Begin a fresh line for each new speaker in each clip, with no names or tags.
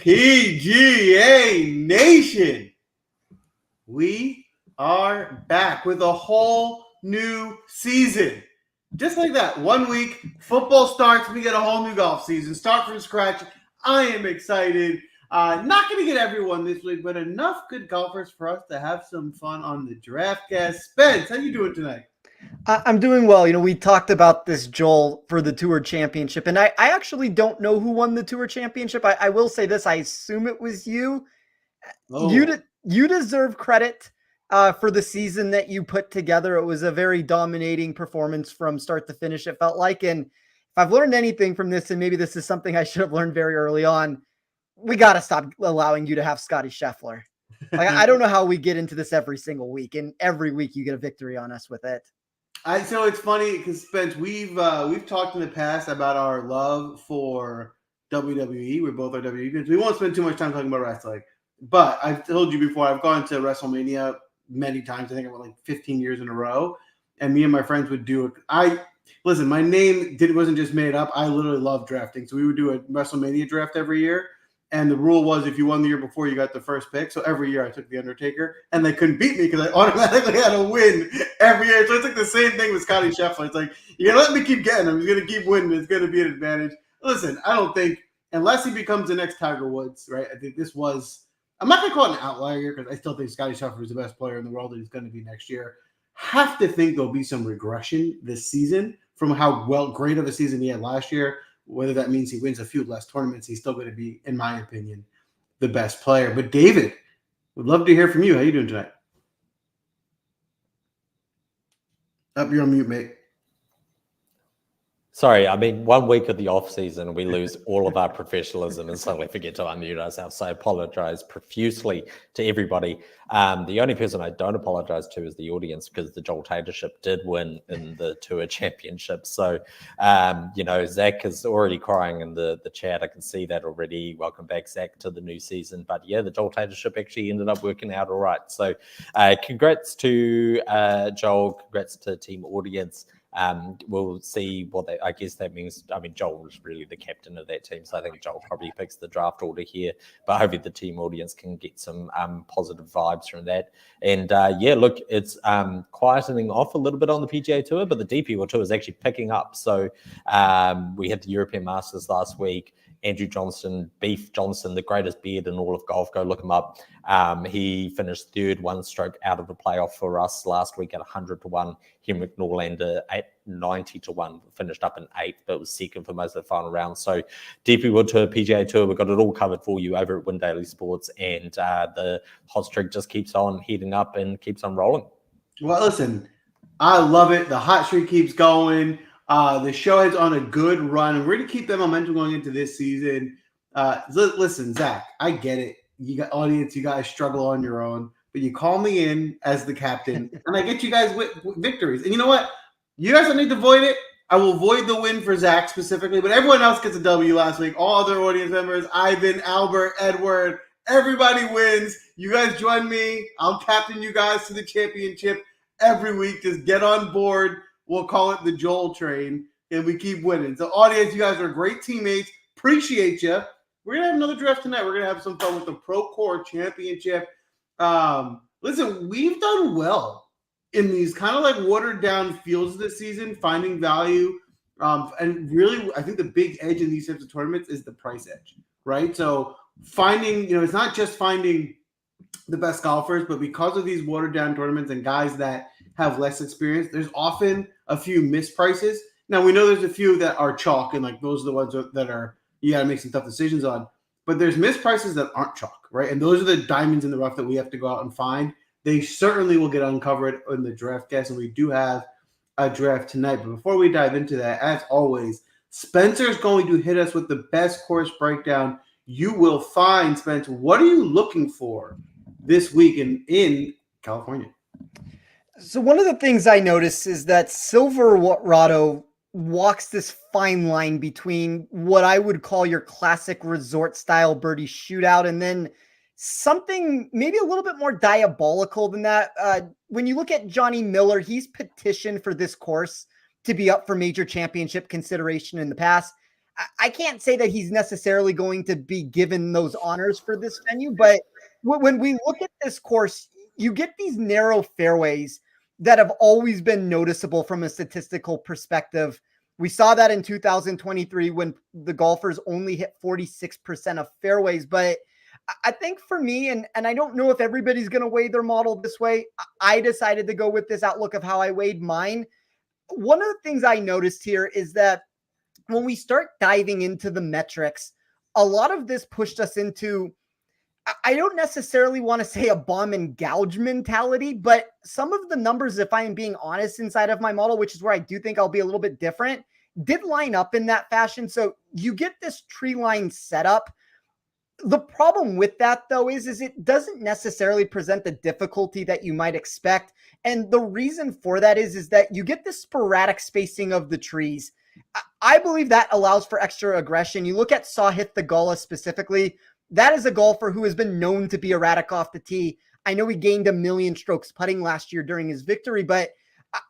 PGA Nation, we are back with a whole new season. Just like that, 1 week, football starts, we get a whole new golf season. Start from scratch. I am excited. Not going to get everyone this week, but enough good golfers for us to have some fun on the DraftCast. Spence, how you doing tonight?
I'm doing well. We talked about this, Joel, for the Tour Championship, and I actually don't know who won the Tour Championship. I will say this. I assume it was you.
Oh.
You deserve credit for the season that you put together. It was a very dominating performance from start to finish, it felt like. And if I've learned anything from this, and maybe this is something I should have learned very early on, we got to stop allowing you to have Scotty Scheffler. Like, I don't know how we get into this every single week, and every week you get a victory on us with it.
So it's funny because Spence, we've talked in the past about our love for WWE. We both are WWE fans. We won't spend too much time talking about wrestling, but I've told you before I've gone to WrestleMania many times. I think I went like 15 years in a row, and me and my friends would do it. Listen, my name wasn't just made up. I literally love drafting, so we would do a WrestleMania draft every year. And the rule was if you won the year before, you got the first pick. So every year I took The Undertaker, and they couldn't beat me because I automatically had to win every year. So it's like the same thing with Scotty Scheffler. It's like, you're going to let me keep getting him. He's going to keep winning. It's going to be an advantage. Listen, I don't think, unless he becomes the next Tiger Woods, right? I think this was, I'm not going to call it an outlier because I still think Scotty Scheffler is the best player in the world and he's going to be next year. Have to think there'll be some regression this season from how great of a season he had last year. Whether that means he wins a few less tournaments, he's still going to be, in my opinion, the best player. But David, would love to hear from you. How you doing tonight? You're on mute, mate.
Sorry, 1 week of the off season, we lose all of our professionalism and suddenly forget to unmute ourselves. So I apologize profusely to everybody. The only person I don't apologize to is the audience because the Joel Tatership did win in the Tour Championship. So, Zach is already crying in the chat. I can see that already. Welcome back, Zach, to the new season. But yeah, the Joel Tatership actually ended up working out all right. So congrats to Joel. Congrats to team audience. We'll see what I guess that means. Joel was really the captain of that team, so I think Joel probably picks the draft order here, but hopefully the team audience can get some positive vibes from that. And look, it's quietening off a little bit on the PGA Tour, but the DP Tour is actually picking up. So we had the European Masters last week. Andrew Johnson, Beef Johnson, the greatest beard in all of golf. Go look him up. He finished third, 1 stroke out of the playoff for us last week at 100-1. Henrik Norlander at 90-1, finished up in 8th, but was second for most of the final round. So DP World Tour, PGA Tour, we've got it all covered for you over at Win Daily Sports, and the hot streak just keeps on heating up and keeps on rolling. Well,
listen, I love it. The hot streak keeps going. The show is on a good run, and we're going to keep that momentum going into this season. Listen, Zach, I get it. You got audience, you guys struggle on your own, but you call me in as the captain, and I get you guys with victories. And you know what? You guys don't need to void it. I will void the win for Zach specifically, but everyone else gets a W last week. All other audience members, Ivan, Albert, Edward, everybody wins. You guys join me. I'll captain you guys to the championship every week. Just get on board. We'll call it the Joel train, and we keep winning. So, audience, you guys are great teammates. Appreciate you. We're going to have another draft tonight. We're going to have some fun with the Procore Championship. Listen, we've done well in these kind of like watered-down fields this season, finding value. And really, I think the big edge in these types of tournaments is the price edge, right? So, finding, it's not just finding the best golfers, but because of these watered-down tournaments and guys that have less experience, there's often a few misprices. Now, we know there's a few that are chalk, and like those are the ones that are you got to make some tough decisions on. But there's misprices that aren't chalk, right? And those are the diamonds in the rough that we have to go out and find. They certainly will get uncovered in the DraftCast, and we do have a draft tonight. But before we dive into that, as always, Spencer's going to hit us with the best course breakdown you will find. Spence, what are you looking for this week in California?
So one of the things I noticed is that Silverado walks this fine line between what I would call your classic resort style birdie shootout and then something maybe a little bit more diabolical than that. When you look at Johnny Miller, he's petitioned for this course to be up for major championship consideration in the past. I can't say that he's necessarily going to be given those honors for this venue, but when we look at this course, you get these narrow fairways that have always been noticeable from a statistical perspective. We saw that in 2023 when the golfers only hit 46% of fairways. But I think for me, and I don't know if everybody's going to weigh their model this way, I decided to go with this outlook of how I weighed mine. One of the things I noticed here is that when we start diving into the metrics, a lot of this pushed us into, I don't necessarily want to say a bomb and gouge mentality, but some of the numbers, if I am being honest inside of my model, which is where I do think I'll be a little bit different, did line up in that fashion. So you get this tree line setup. The problem with that, though, is it doesn't necessarily present the difficulty that you might expect. And the reason for that is that you get this sporadic spacing of the trees. I believe that allows for extra aggression. You look at Sahith Theegala specifically. That is a golfer who has been known to be erratic off the tee. I know he gained 1 million strokes putting last year during his victory, but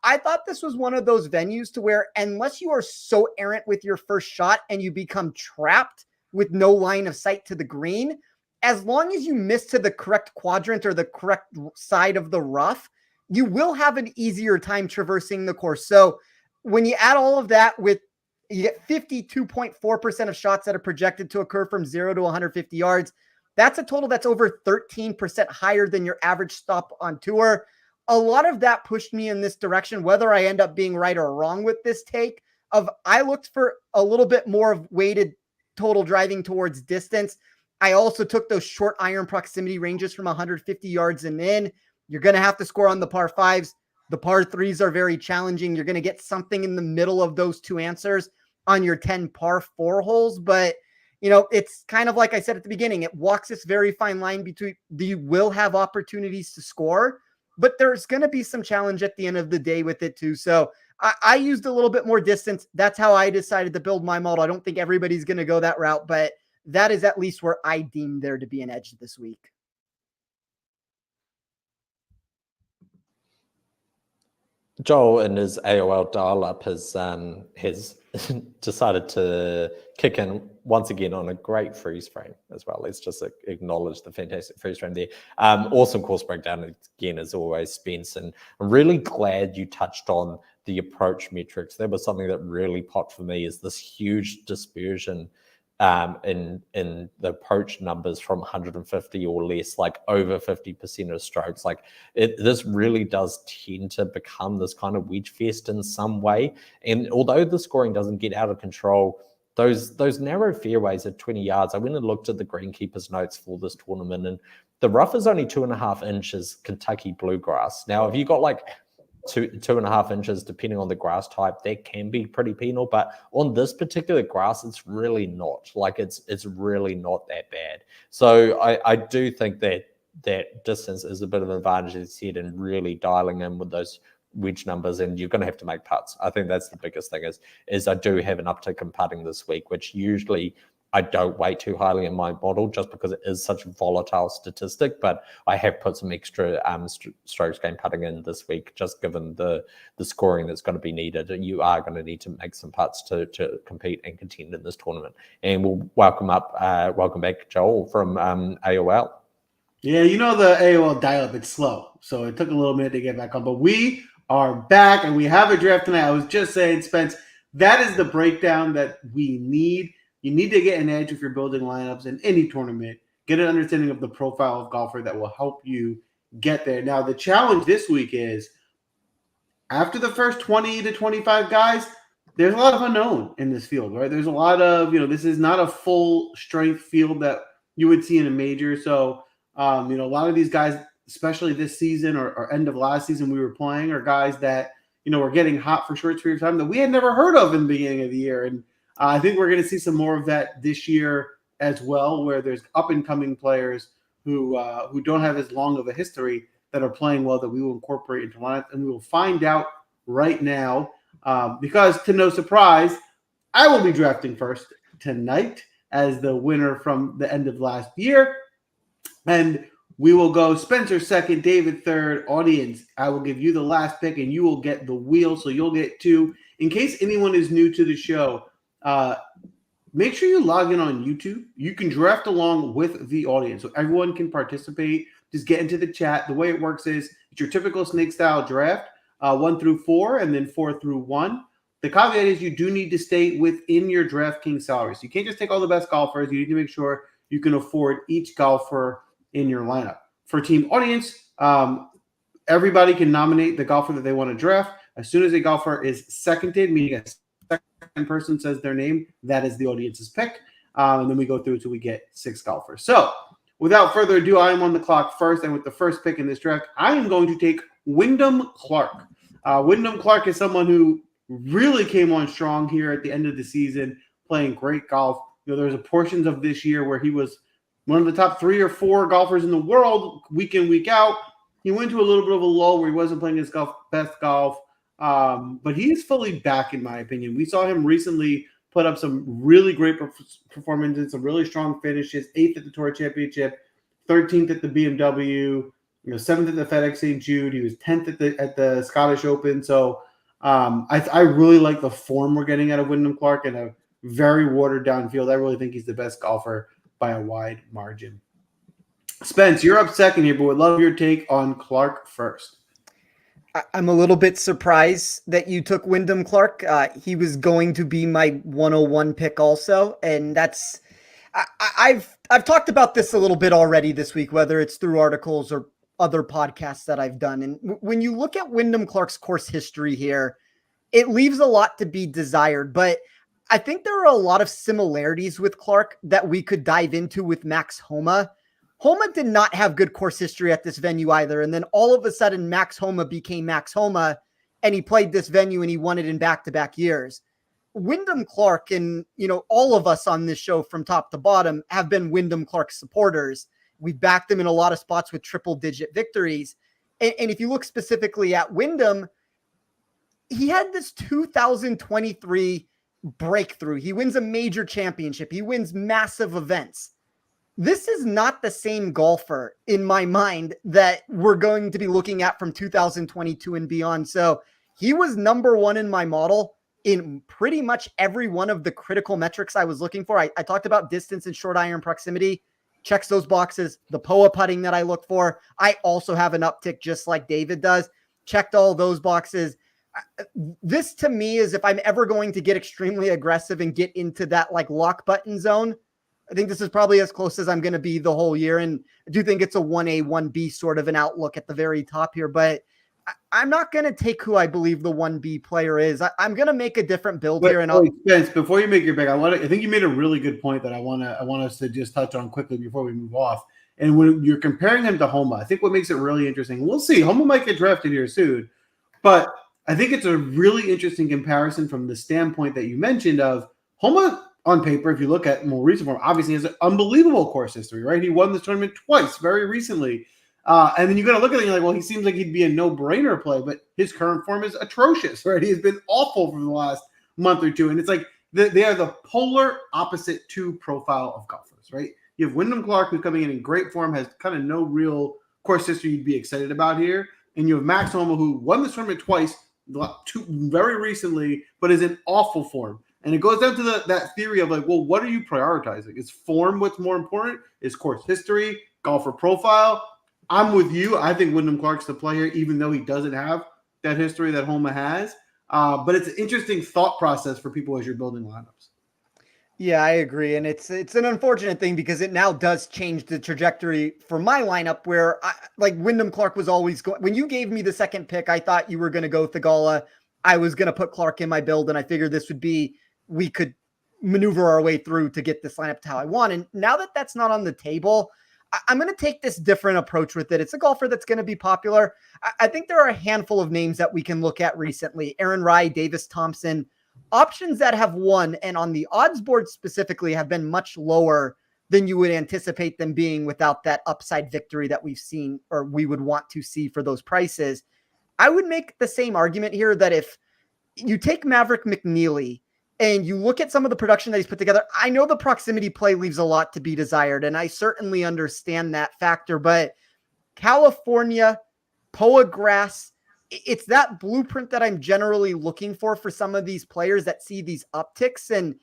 I thought this was one of those venues to where unless you are so errant with your first shot and you become trapped with no line of sight to the green, as long as you miss to the correct quadrant or the correct side of the rough, you will have an easier time traversing the course. So when you add all of that with, you get 52.4% of shots that are projected to occur from 0 to 150 yards. That's a total that's over 13% higher than your average stop on tour. A lot of that pushed me in this direction, whether I end up being right or wrong with this take of I looked for a little bit more of weighted total driving towards distance. I also took those short iron proximity ranges from 150 yards and in. You're going to have to score on the par fives. The par threes are very challenging. You're going to get something in the middle of those two answers on your 10 par 4 holes. But, it's kind of like I said at the beginning, it walks this very fine line between you will have opportunities to score, but there's going to be some challenge at the end of the day with it too. So I used a little bit more distance. That's how I decided to build my model. I don't think everybody's going to go that route, but that is at least where I deem there to be an edge this week.
Joel in his AOL dial-up has decided to kick in once again on a great freeze frame as well. Let's just acknowledge the fantastic freeze frame there. Awesome course breakdown again, as always, Spence. And I'm really glad you touched on the approach metrics. That was something that really popped for me, is this huge dispersion in the approach numbers from 150 or less, like over 50% of strokes. Like this really does tend to become this kind of wedge fest in some way. And although the scoring doesn't get out of control, those narrow fairways at 20 yards, I went and looked at the greenkeeper's notes for this tournament, and the rough is only 2.5 inches Kentucky bluegrass. Now, if you got like 2.5 inches, depending on the grass type, that can be pretty penal. But on this particular grass, it's really not. Like it's really not that bad. So I do think that distance is a bit of an advantage, as said, and really dialing in with those wedge numbers, and you're going to have to make putts. I think that's the biggest thing. Is I do have an uptick in putting this week, which usually I don't weight too highly in my model just because it is such a volatile statistic, but I have put some extra strokes gained putting in this week, just given the scoring that's going to be needed. You are going to need to make some putts to compete and contend in this tournament. And we'll welcome back Joel from AOL.
Yeah, the AOL dial-up, it's slow, so it took a little minute to get back on, but we are back and we have a draft tonight. I was just saying, Spence, that is the breakdown that we need. You need to get an edge if you're building lineups in any tournament. Get an understanding of the profile of golfer that will help you get there. Now, the challenge this week is after the first 20 to 25 guys, there's a lot of unknown in this field, right? There's a lot of, this is not a full strength field that you would see in a major. So, a lot of these guys, especially this season or end of last season we were playing, are guys that, were getting hot for short periods of time that we had never heard of in the beginning of the year. And I think we're going to see some more of that this year as well, where there's up-and-coming players who don't have as long of a history that are playing well that we will incorporate into lineup, and we will find out right now because, to no surprise, I will be drafting first tonight as the winner from the end of last year, and we will go Spencer second, David third. Audience, I will give you the last pick, and you will get the wheel, so you'll get 2. In case anyone is new to the show, make sure you log in on YouTube. You can draft along with the audience, so everyone can participate. Just get into the chat. The way it works is it's your typical snake style draft, 1 through 4, and then 4 through 1. The caveat is you do need to stay within your DraftKings salary. So you can't just take all the best golfers. You need to make sure you can afford each golfer in your lineup. For team audience, everybody can nominate the golfer that they want to draft. As soon as a golfer is seconded, meaning a second person says their name, that is the audience's pick. And then we go through until we get 6 golfers. So without further ado, I am on the clock first. And with the first pick in this draft, I am going to take Wyndham Clark. Wyndham Clark is someone who really came on strong here at the end of the season, playing great golf. There's a portions of this year where he was one of the top 3 or 4 golfers in the world week in, week out. He went to a little bit of a lull where he wasn't playing his best golf, but he is fully back, in my opinion. We saw him recently put up some really great performances, some really strong finishes, 8th at the Tour Championship, 13th at the BMW, 7th at the FedEx St. Jude. He was 10th at the Scottish Open. So I really like the form we're getting out of Wyndham Clark in a very watered down field. I really think he's the best golfer by a wide margin. Spence, you're up second here, but would love your take on Clark first.
I'm a little bit surprised that you took Wyndham Clark. He was going to be my 101 pick also, and that's I've talked about this a little bit already this week, whether it's through articles or other podcasts that I've done. And when you look at Wyndham Clark's course history here, it leaves a lot to be desired, but I think there are a lot of similarities with Clark that we could dive into with Max Homa. Homa did not have good course history at this venue either. And then all of a sudden, Max Homa became Max Homa, and he played this venue and he won it in back-to-back years. Wyndham Clark and, all of us on this show from top to bottom have been Wyndham Clark supporters. We backed him in a lot of spots with triple-digit victories. And if you look specifically at Wyndham, he had this 2023 breakthrough. He wins a major championship. He wins massive events. This is not the same golfer in my mind that we're going to be looking at from 2022 and beyond. So he was number 1 in my model in pretty much every one of the critical metrics I was looking for. I talked about distance and short iron proximity. Checks those boxes. The POA putting that I look for. I also have an uptick just like David does. Checked all those boxes. This to me is if I'm ever going to get extremely aggressive and get into that like lock button zone, I think this is probably as close as I'm going to be the whole year. And I do think it's a 1A, 1B sort of an outlook at the very top here, but I'm not going to take who I believe the 1B player is. I'm going to make a different build here. And
Spence, before you make your pick, I think you made a really good point that I want us to just touch on quickly before we move off. And when you're comparing him to Homa, I think what makes it really interesting, we'll see, Homa might get drafted here soon, but I think it's a really interesting comparison from the standpoint that you mentioned of Homa on paper. If you look at more recent form, obviously has an unbelievable course history, right? He won this tournament twice very recently. And then you got to look at it and you're like, well, he seems like he'd be a no-brainer play, but his current form is atrocious, right? He has been awful for the last month or two. And it's like they are the polar opposite to profile of golfers, right? You have Wyndham Clark, who's coming in great form, has kind of no real course history you'd be excited about here. And you have Max Homa, who won this tournament twice, very recently, but is in awful form. And it goes down to that theory of like, well, what are you prioritizing? Is form what's more important? Is course history, golfer profile? I'm with you. I think Wyndham Clark's the player, even though he doesn't have that history that Homa has. But it's an interesting thought process for people as you're building lineups.
Yeah, I agree. And it's an unfortunate thing because it now does change the trajectory for my lineup where Wyndham Clark was always going. When you gave me the second pick, I thought you were going to go with Theegala. I was going to put Clark in my build, and I figured this would be, we could maneuver our way through to get this lineup to how I want. And now that that's not on the table, I'm going to take this different approach with it. It's a golfer that's going to be popular. I think there are a handful of names that we can look at recently. Aaron Rai, Davis Thompson, options that have won, and on the odds board specifically have been much lower than you would anticipate them being without that upside victory that we've seen or we would want to see for those prices. I would make the same argument here that if you take Maverick McNeely and you look at some of the production that he's put together, I know the proximity play leaves a lot to be desired, and I certainly understand that factor, but California, POA grass, it's that blueprint that I'm generally looking for some of these players that see these upticks. And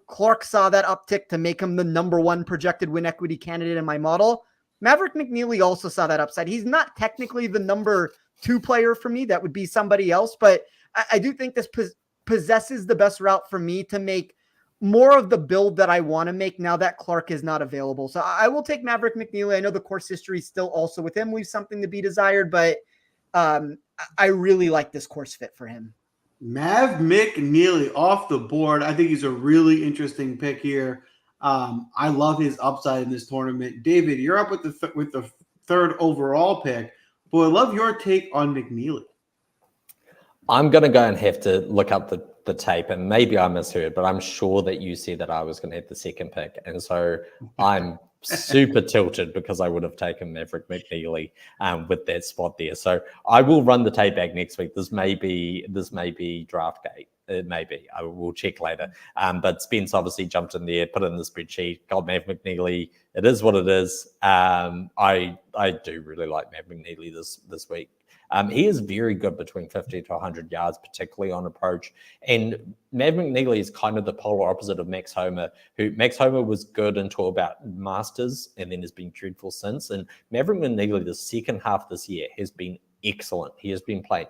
Clark saw that uptick to make him the number one projected win equity candidate in my model. Maverick McNeely also saw that upside. He's not technically the number 2 player for me. That would be somebody else, but I do think this possesses the best route for me to make more of the build that I want to make now that Clark is not available. So I will take Maverick McNeely. I know the course history still also with him leaves something to be desired, but I really like this course fit for him.
Mav McNeely off the board. I think he's a really interesting pick here. I love his upside in this tournament. David, you're up with the third overall pick, but I love your take on McNeely.
I'm going to go and have to look up the tape, and maybe I misheard, but I'm sure that you said that I was going to have the second pick. And so I'm super tilted because I would have taken Maverick McNeely with that spot there. So I will run the tape back next week. This may be Draftgate. It may be. I will check later. But Spence obviously jumped in there, put it in the spreadsheet, got Mav McNeely. It is what it is. I do really like Mav McNeely this week. He is very good between 50 to 100 yards, particularly on approach. And Mav McNeely is kind of the polar opposite of Max Homer, Max Homer was good until about Masters and then has been dreadful since. And Maverick McNeely, the second half this year, has been excellent. He has been playing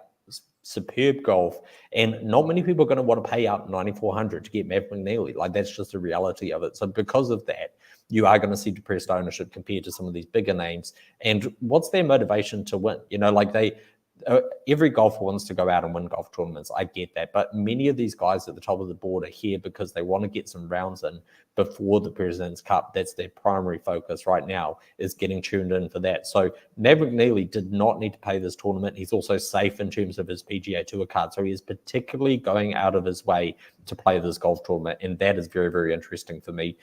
superb golf, and not many people are going to want to pay out $9,400 to get Mav McNeely. Like, that's just the reality of it. So because of that, you are going to see depressed ownership compared to some of these bigger names. And what's their motivation to win? Every golfer wants to go out and win golf tournaments. I get that. But many of these guys at the top of the board are here because they want to get some rounds in before the President's Cup. That's their primary focus right now, is getting tuned in for that. So Mav McNeely did not need to pay this tournament. He's also safe in terms of his PGA Tour card. So he is particularly going out of his way to play this golf tournament. And that is very, very interesting for me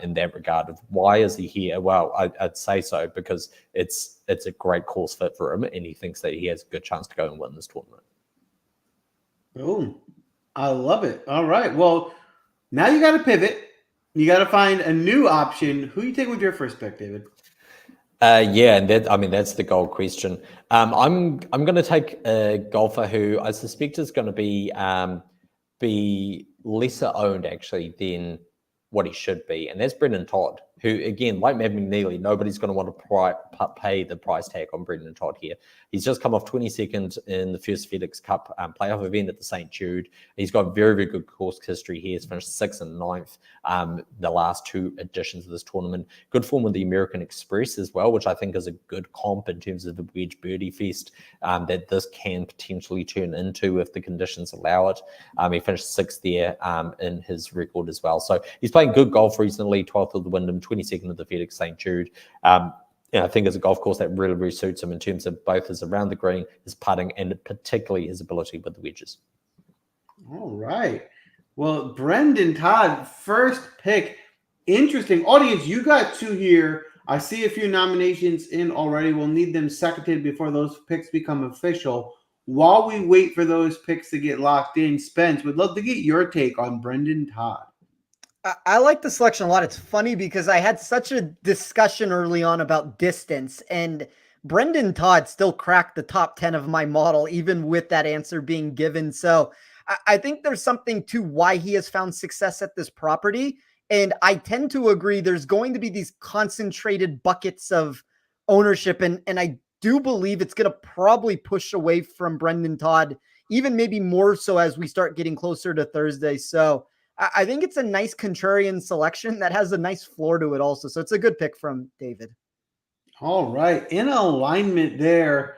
in that regard. Of why is he here? Well, I'd say so because it's a great course fit for him, and he thinks that he has a good chance to go and win this tournament.
Boom. I love it. All right. Well, now you got to pivot. You got to find a new option. Who you take with your first pick, David?
And that's the gold question. I'm going to take a golfer who I suspect is going to be lesser owned actually than what he should be, and that's Brendan Todd, who, again, like Mav McNeely, nobody's going to want to pay the price tag on Brendan Todd here. He's just come off 22nd in the first FedEx Cup playoff event at the St. Jude. He's got very, very good course history here. He's finished 6th and 9th the last 2 editions of this tournament. Good form with the American Express as well, which I think is a good comp in terms of the wedge birdie fest that this can potentially turn into if the conditions allow it. He finished 6th there in his record as well. So he's playing good golf recently, 12th of the Wyndham, 22nd of the FedEx St. Jude. I think it's a golf course that really, really suits him in terms of both his around the green, his putting, and particularly his ability with the wedges.
All right. Well, Brendan Todd, first pick. Interesting. Audience, you got 2 here. I see a few nominations in already. We'll need them seconded before those picks become official. While we wait for those picks to get locked in, Spence, would love to get your take on Brendan Todd.
I like the selection a lot. It's funny because I had such a discussion early on about distance, and Brendan Todd still cracked the top 10 of my model, even with that answer being given. So I think there's something to why he has found success at this property. And I tend to agree there's going to be these concentrated buckets of ownership. And I do believe it's going to probably push away from Brendan Todd, even maybe more so as we start getting closer to Thursday. So I think it's a nice contrarian selection that has a nice floor to it also. So it's a good pick from David.
All right. In alignment there.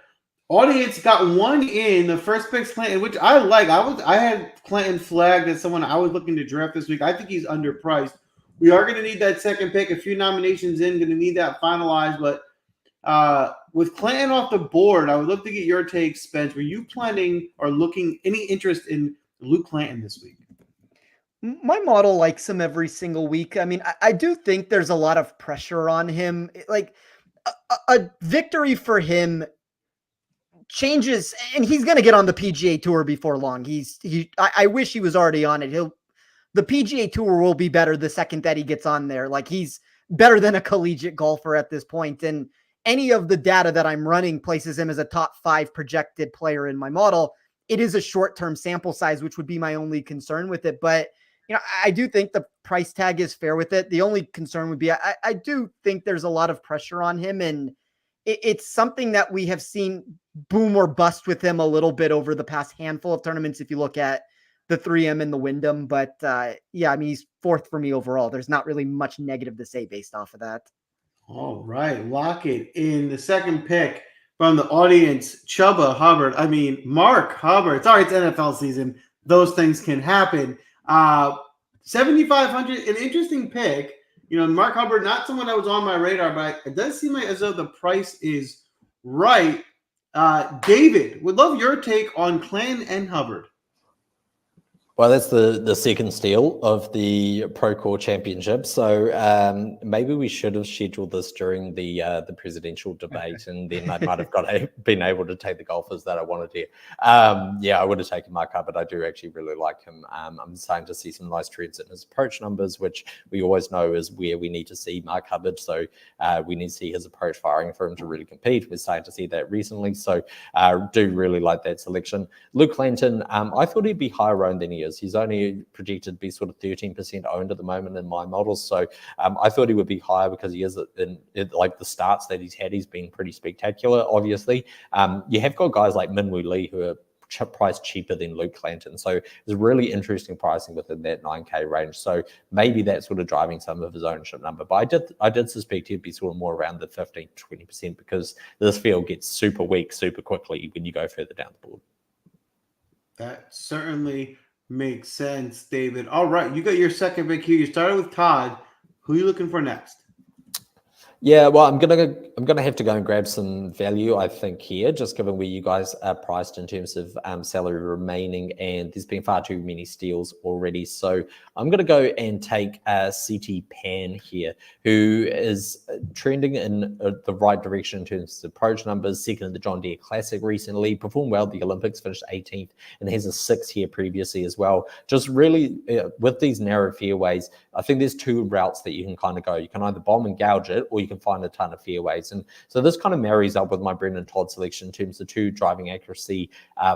Audience got 1 in. The first pick's Clinton, which I like. I had Clinton flagged as someone I was looking to draft this week. I think he's underpriced. We are going to need that second pick. A few nominations in. Going to need that finalized. But with Clinton off the board, I would love to get your take, Spence. Were you planning or looking any interest in Luke Clinton this week?
My model likes him every single week. I mean, I do think there's a lot of pressure on him. Like a victory for him changes, and he's going to get on the PGA Tour before long. I wish he was already on it. The PGA Tour will be better the second that he gets on there. Like, he's better than a collegiate golfer at this point. And any of the data that I'm running places him as a top 5 projected player in my model. It is a short-term sample size, which would be my only concern with it. But I do think the price tag is fair with it. The only concern would be, I do think there's a lot of pressure on him, and it's something that we have seen boom or bust with him a little bit over the past handful of tournaments. If you look at the 3M and the Wyndham, but yeah, I mean, he's fourth for me overall. There's not really much negative to say based off of that.
All right, lock it in. The second pick from the audience, Mark Hubbard. Sorry, it's NFL season. Those things can happen. 7,500, an interesting pick. Mark Hubbard, not someone that was on my radar, but it does seem like as though the price is right. David, would love your take on Clan and Hubbard.
Well, that's the second steal of the Procore Championship. So maybe we should have scheduled this during the presidential debate, and then I might have been able to take the golfers that I wanted to. Yeah, I would have taken Mark Hubbard. I do actually really like him. I'm starting to see some nice trends in his approach numbers, which we always know is where we need to see Mark Hubbard. So we need to see his approach firing for him to really compete. We're starting to see that recently. So I do really like that selection. Luke Clanton, I thought he'd be higher owned than he is. He's only projected to be sort of 13% owned at the moment in my models. So I thought he would be higher because he is like the starts that he's had, he's been pretty spectacular, obviously. You have got guys like Minwoo Lee who are priced cheaper than Luke Clanton. So there's really interesting pricing within that 9K range. So maybe that's sort of driving some of his ownership number. But I did suspect he'd be sort of more around the 15 to 20% because this field gets super weak super quickly when you go further down the board.
That certainly makes sense, David. All right, you got your second pick here. You started with Todd. Who are you looking for next?
Yeah, well, I'm gonna have to go and grab some value, I think, here, just given where you guys are priced in terms of salary remaining, and there's been far too many steals already. So I'm gonna go and take CT Pan here, who is trending in the right direction in terms of approach numbers. Second in the John Deere Classic recently, performed well at the Olympics, finished 18th, and has a 6 here previously as well. Just really with these narrow fairways, I think there's two routes that you can kind of go. You can either bomb and gouge it, or you can find a ton of fairways. And so this kind of marries up with my Brendan Todd selection in terms of two driving accuracy,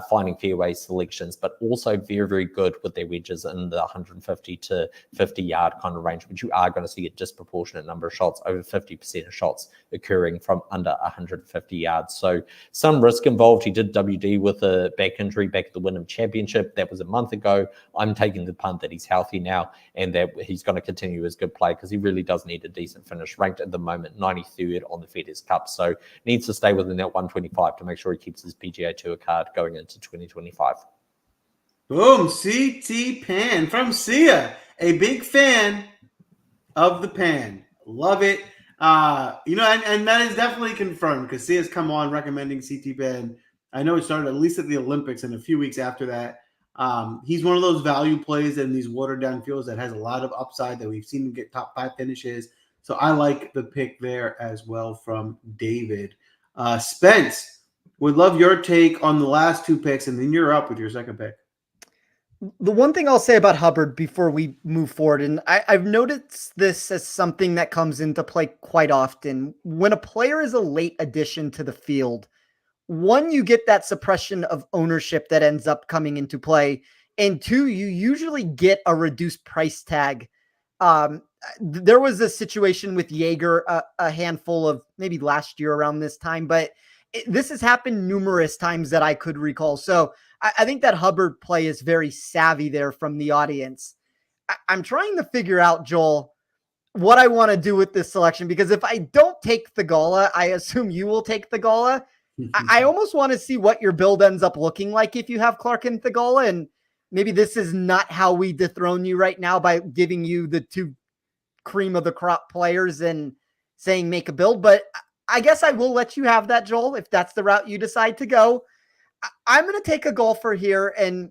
finding fairway selections, but also very, very good with their wedges in the 150 to 50 yard kind of range, which you are going to see a disproportionate number of shots, over 50% of shots occurring from under 150 yards. So some risk involved. He did WD with a back injury back at the Wyndham Championship. That was a month ago. I'm taking the punt that he's healthy now and that he's going to continue his good play because he really does need a decent finish, ranked at the moment 93rd on the FedEx Cup. So needs to stay within that 125 to make sure he keeps his PGA Tour card going into 2025.
Boom, CT Pan from Sia, a big fan of the Pan. Love it. And that is definitely confirmed because Sia's come on recommending CT Pan. I know it started at least at the Olympics and a few weeks after that. He's one of those value plays in these watered down fields that has a lot of upside that we've seen him get top 5 finishes. So I like the pick there as well from David. Spence, would love your take on the last two picks, and then you're up with your second pick.
The one thing I'll say about Hubbard before we move forward, and I've noticed this as something that comes into play quite often. When a player is a late addition to the field, one, you get that suppression of ownership that ends up coming into play. And two, you usually get a reduced price tag. There was a situation with Jaeger a handful of maybe last year around this time, but this has happened numerous times that I could recall. So I think that Hubbard play is very savvy there from the audience. I'm trying to figure out, Joel, what I want to do with this selection, because if I don't take the Gala, I assume you will take the Gala. I almost want to see what your build ends up looking like if you have Clark and Theegala, and maybe this is not how we dethrone you right now by giving you the two cream of the crop players and saying make a build, but I guess I will let you have that, Joel, if that's the route you decide to go. I'm going to take a golfer here, and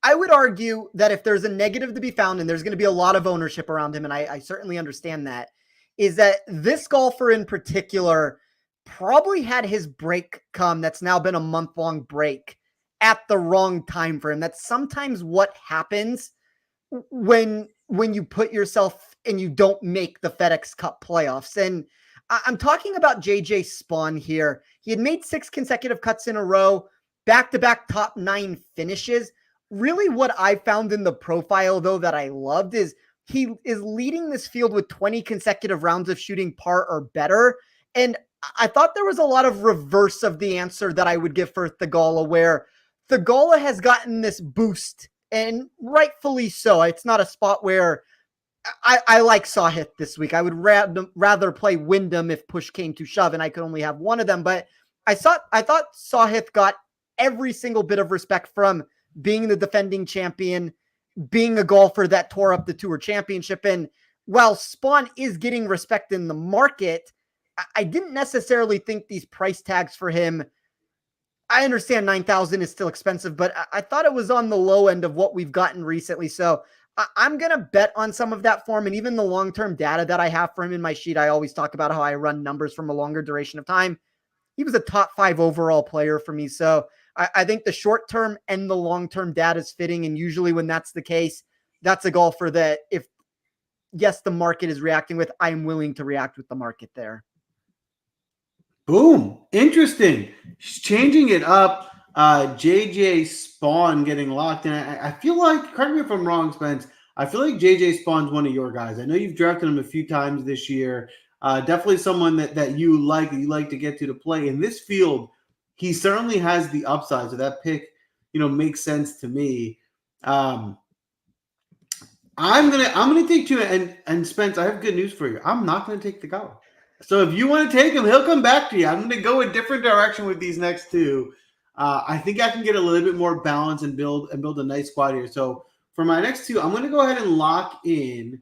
I would argue that if there's a negative to be found, and there's going to be a lot of ownership around him, and I certainly understand that, is that this golfer in particular probably had his break come that's now been a month-long break at the wrong time for him. That's sometimes what happens when you put yourself and you don't make the FedEx Cup playoffs. And I'm talking about JJ Spawn here. He had made 6 consecutive cuts in a row, back-to-back top 9 finishes. really what I found in the profile, though, that I loved is he is leading this field with 20 consecutive rounds of shooting par or better. And I thought there was a lot of reverse of the answer that I would give for Theegala, where Theegala has gotten this boost, and rightfully so. It's not a spot where I like Sahith this week. I would rather play Wyndham if push came to shove and I could only have one of them. But I thought Sahith got every single bit of respect from being the defending champion, being a golfer that tore up the Tour Championship. And while Spawn is getting respect in the market, I didn't necessarily think these price tags for him. I understand 9,000 is still expensive, but I thought it was on the low end of what we've gotten recently. So I'm going to bet on some of that form, and even the long-term data that I have for him in my sheet. I always talk about how I run numbers from a longer duration of time. He was a top 5 overall player for me. So I think the short-term and the long-term data is fitting. And usually when that's the case, that's a golfer that if, yes, the market is reacting with, I'm willing to react with the market there.
Boom. Interesting. She's changing it up. JJ Spawn getting locked in. I feel like, correct me if I'm wrong, Spence, I feel like JJ Spawn's one of your guys. I know you've drafted him a few times this year. Definitely someone that you like to get to play. In this field, he certainly has the upside. So that pick, makes sense to me. I'm gonna take two, and Spence, I have good news for you. I'm not gonna take the guy. So if you want to take him, he'll come back to you. I'm going to go a different direction with these next two. I think I can get a little bit more balance and build a nice squad here. So for my next two, I'm going to go ahead and lock in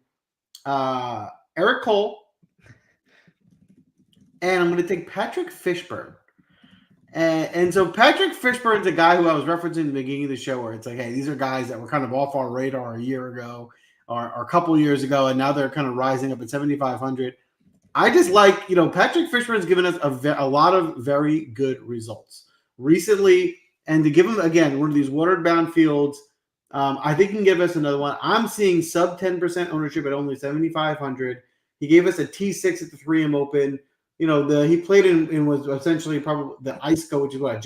Eric Cole, and I'm going to take Patrick Fishburne. And so Patrick Fishburne's a guy who I was referencing at the beginning of the show, where it's like, hey, these are guys that were kind of off our radar a year ago or a couple of years ago, and now they're kind of rising up at 7,500. I just like, Patrick Fishburne's given us a lot of very good results recently. And to give him, again, one of these watered-down fields, I think he can give us another one. I'm seeing sub 10% ownership at only 7,500. He gave us a T6 at the 3M Open. He played in was essentially probably the ISCO, which is what,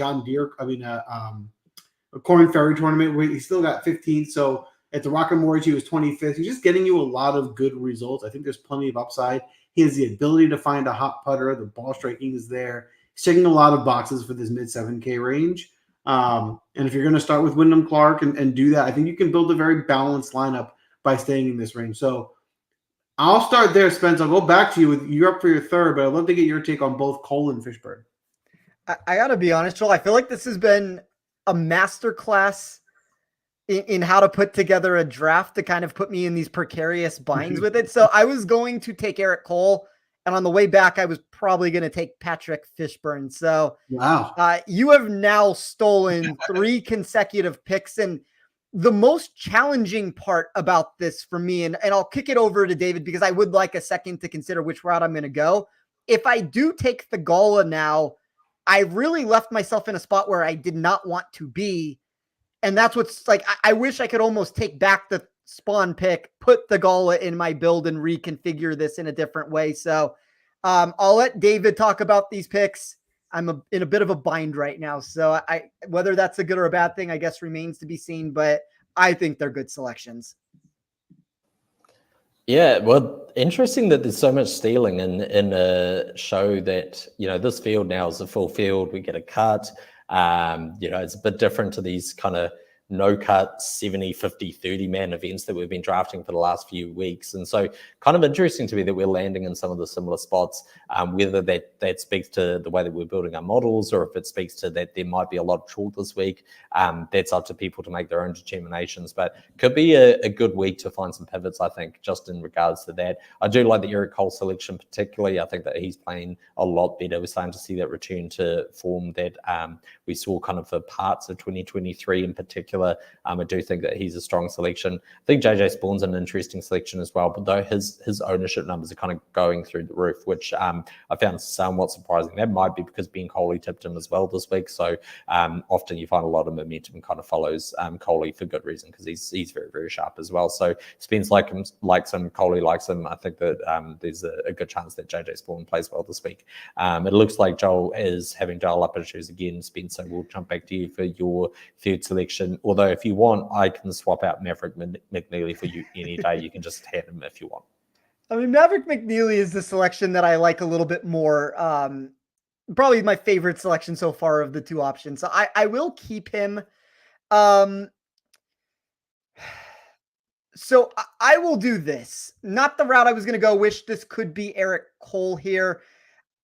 a Corn Ferry tournament where he still got 15th. So at the Rocket Mortgage, he was 25th. He's just getting you a lot of good results. I think there's plenty of upside. He has the ability to find a hot putter. The ball striking is there. He's checking a lot of boxes for this mid 7K range. And if you're going to start with Wyndham Clark and do that, I think you can build a very balanced lineup by staying in this range. So I'll start there, Spence. I'll go back to you. You're up for your third, but I'd love to get your take on both Cole and Fishburne.
I got to be honest, Joel. I feel like this has been a masterclass in how to put together a draft to kind of put me in these precarious binds with it. So I was going to take Eric Cole, and on the way back, I was probably going to take Patrick Fishburne. So
wow,
you have now stolen 3 consecutive picks. And the most challenging part about this for me, and I'll kick it over to David because I would like a second to consider which route I'm going to go. If I do take Theegala now, I really left myself in a spot where I did not want to be. And that's what's like, I wish I could almost take back the Spawn pick, put Theegala in my build and reconfigure this in a different way. So I'll let David talk about these picks. I'm in a bit of a bind right now. So whether that's a good or a bad thing, I guess remains to be seen, but I think they're good selections.
Yeah, well, interesting that there's so much stealing in a show that, this field now is a full field. We get a cut. It's a bit different to these kind of no-cut 70, 50, 30-man events that we've been drafting for the last few weeks. And so kind of interesting to me that we're landing in some of the similar spots, whether that speaks to the way that we're building our models or if it speaks to that there might be a lot of chalk this week. That's up to people to make their own determinations, but could be a good week to find some pivots, I think, just in regards to that. I do like the Eric Cole selection particularly. I think that he's playing a lot better. We're starting to see that return to form that we saw kind of for parts of 2023 in particular. I do think that he's a strong selection. I think JJ Spawn's an interesting selection as well, but though his ownership numbers are kind of going through the roof, which I found somewhat surprising. That might be because Ben Coley tipped him as well this week. So often you find a lot of momentum kind of follows Coley for good reason because he's very, very sharp as well. So Spence likes him, Coley likes him. I think that there's a good chance that JJ Spawn plays well this week. It looks like Joel is having dial-up issues again, Spence, so we'll jump back to you for your third selection. Although if you want, I can swap out Maverick McNeely for you any day. You can just have him if you want.
I mean, Maverick McNeely is the selection that I like a little bit more. Probably my favorite selection so far of the two options. So I will keep him. So I will do this. Not the route I was going to go. Wish this could be Eric Cole here.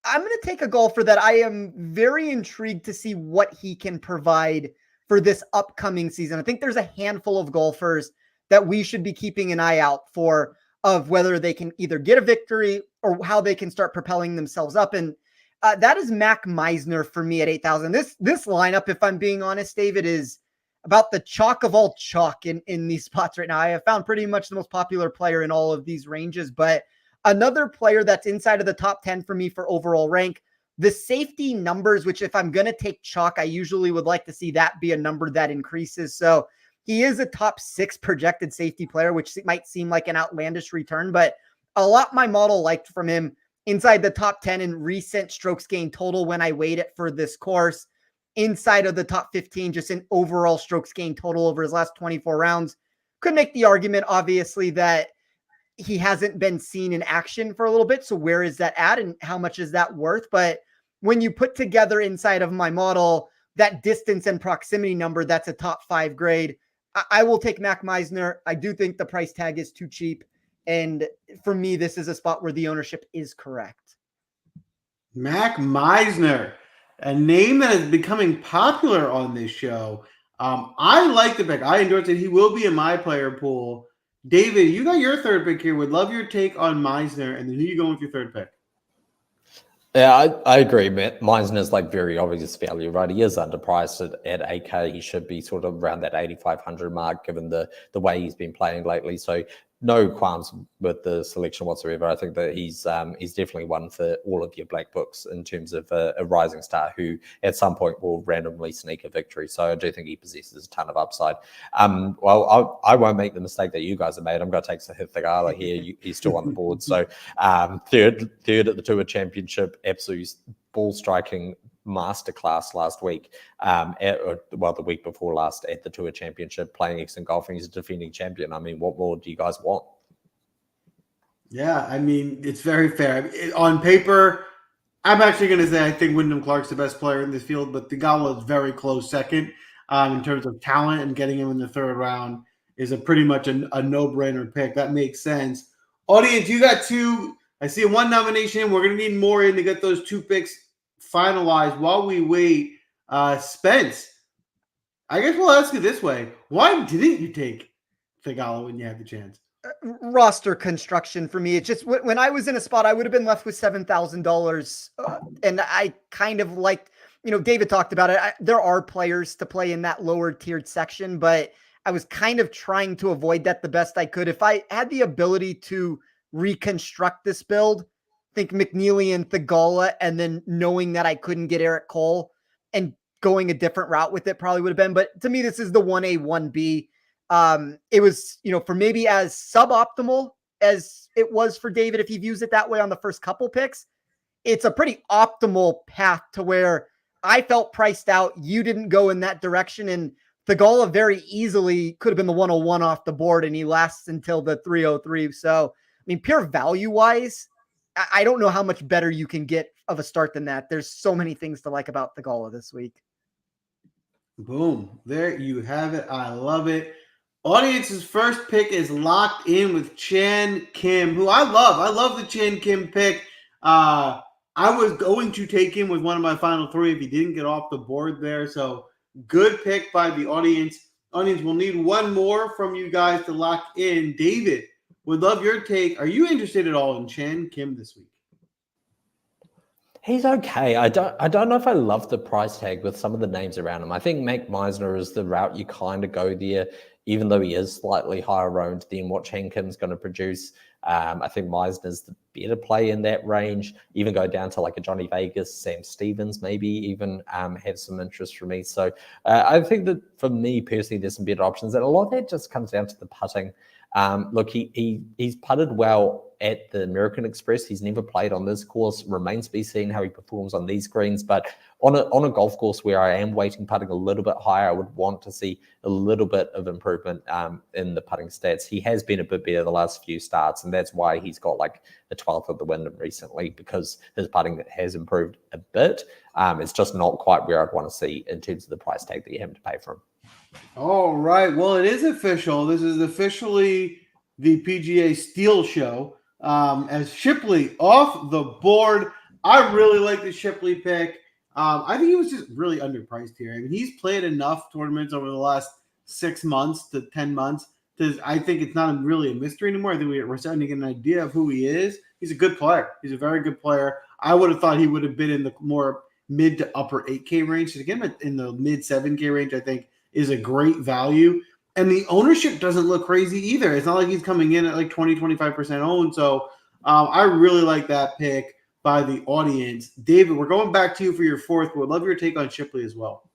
I'm going to take a golfer that I am very intrigued to see what he can provide for this upcoming season. I think there's a handful of golfers that we should be keeping an eye out for, of whether they can either get a victory or how they can start propelling themselves up. And that is Mac Meisner for me at 8,000. This lineup, if I'm being honest, David, is about the chalk of all chalk in these spots right now. I have found pretty much the most popular player in all of these ranges, but another player that's inside of the top 10 for me for overall rank. The safety numbers, which if I'm going to take chalk, I usually would like to see that be a number that increases. So he is a top 6 projected safety player, which might seem like an outlandish return, but a lot my model liked from him inside the top 10 in recent strokes gained total when I weighed it for this course, inside of the top 15, just in overall strokes gained total over his last 24 rounds. Could make the argument, obviously, that he hasn't been seen in action for a little bit. So where is that at and how much is that worth? But when you put together inside of my model, that distance and proximity number, that's a top 5 grade. I will take Mac Meisner. I do think the price tag is too cheap. And for me, this is a spot where the ownership is correct.
Mac Meisner, a name that is becoming popular on this show. I like the pick. I endorse it. He will be in my player pool. David, you got your third pick here. Would love your take on Meisner. And then who you going with your third pick?
Yeah, I agree, Matt. Meisner's like very obvious value, right? He is underpriced at 8K. He should be sort of around that 8,500 mark, given the way he's been playing lately. So no qualms with the selection whatsoever. I think that he's definitely one for all of your black books in terms of a rising star who at some point will randomly sneak a victory. So I do think he possesses a ton of upside. Well, I won't make the mistake that you guys have made. I'm going to take Sahith Theegala here. He's still on the board. So third at the Tour Championship, absolute ball striking masterclass last week, the week before last at the Tour Championship, playing excellent golfing. He's a defending champion. I mean, what more do you guys want?
Yeah, I mean, it's very fair. On paper, I'm actually going to say I think Wyndham Clark's the best player in this field, but Theegala is very close second in terms of talent, and getting him in the third round is pretty much a no-brainer pick. That makes sense. Audience, you got 2. I see 1 nomination. We're going to need more in to get those 2 picks finalized. While we wait, Spence, I guess we'll ask you this way. Why didn't you take Theegala when you had the chance?
Roster construction for me. It's just when I was in a spot, I would have been left with $7,000. And I kind of liked, David talked about it. There are players to play in that lower tiered section, but I was kind of trying to avoid that the best I could. If I had the ability to reconstruct this build, think McNeely and Theegala, and then knowing that I couldn't get Eric Cole and going a different route with it probably would have been. But to me, this is the 1A, 1B. It was, for maybe as suboptimal as it was for David, if he views it that way on the first couple picks, it's a pretty optimal path to where I felt priced out. You didn't go in that direction. And Theegala very easily could have been the 101 off the board, and he lasts until the 303. So, I mean, pure value wise, I don't know how much better you can get of a start than that. There's so many things to like about Theegala this week.
Boom. There you have it. I love it. Audience's first pick is locked in with Chan Kim, who I love. I love the Chan Kim pick. I was going to take him with one of my final 3 if he didn't get off the board there. So good pick by the audience. Audience, we'll need 1 more from you guys to lock in. David, would love your take. Are you interested at all in Chan Kim this week?
He's okay. I don't know if I love the price tag with some of the names around him. I think Mac Meisner is the route you kind of go there, even though he is slightly higher owned than what Chan Kim's going to produce. I think Meisner's the better play in that range. Even go down to like a Johnny Vegas, Sam Stevens, maybe even have some interest for me. So I think that for me personally, there's some better options. And a lot of that just comes down to the putting. Look, he's putted well at the American Express. He's never played on this course. Remains to be seen how he performs on these greens. But on a golf course where I am weighting putting a little bit higher, I would want to see a little bit of improvement in the putting stats. He has been a bit better the last few starts, and that's why he's got like a 12th of the Wyndham recently, because his putting has improved a bit. It's just not quite where I'd want to see in terms of the price tag that you have to pay for him.
All right. Well, it is official. This is officially the PGA Steel Show. As Shipley off the board. I really like the Shipley pick. I think he was just really underpriced here. I mean, he's played enough tournaments over the last 6 months to 10 months. I think it's not really a mystery anymore. I think we're starting to get an idea of who he is. He's a good player. He's a very good player. I would have thought he would have been in the more mid to upper 8K range. So again, in the mid 7K range, I think is a great value. And the ownership doesn't look crazy either. It's not like he's coming in at like 20, 25% owned. So I really like that pick by the audience. David, we're going back to you for your fourth. We'd love your take on Shipley as well.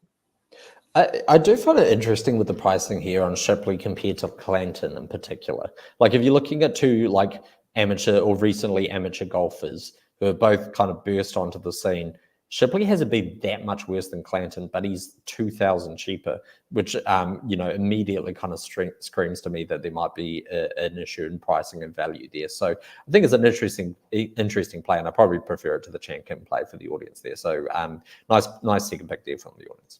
I do find it interesting with the pricing here on Shipley compared to Clanton in particular. Like if you're looking at two like amateur or recently amateur golfers who have both kind of burst onto the scene, Shipley hasn't been that much worse than Clanton, but he's $2,000 cheaper, which immediately kind of screams to me that there might be an issue in pricing and value there. So I think it's an interesting play, and I probably prefer it to the Chan Kim play for the audience there. So nice second pick there from the audience.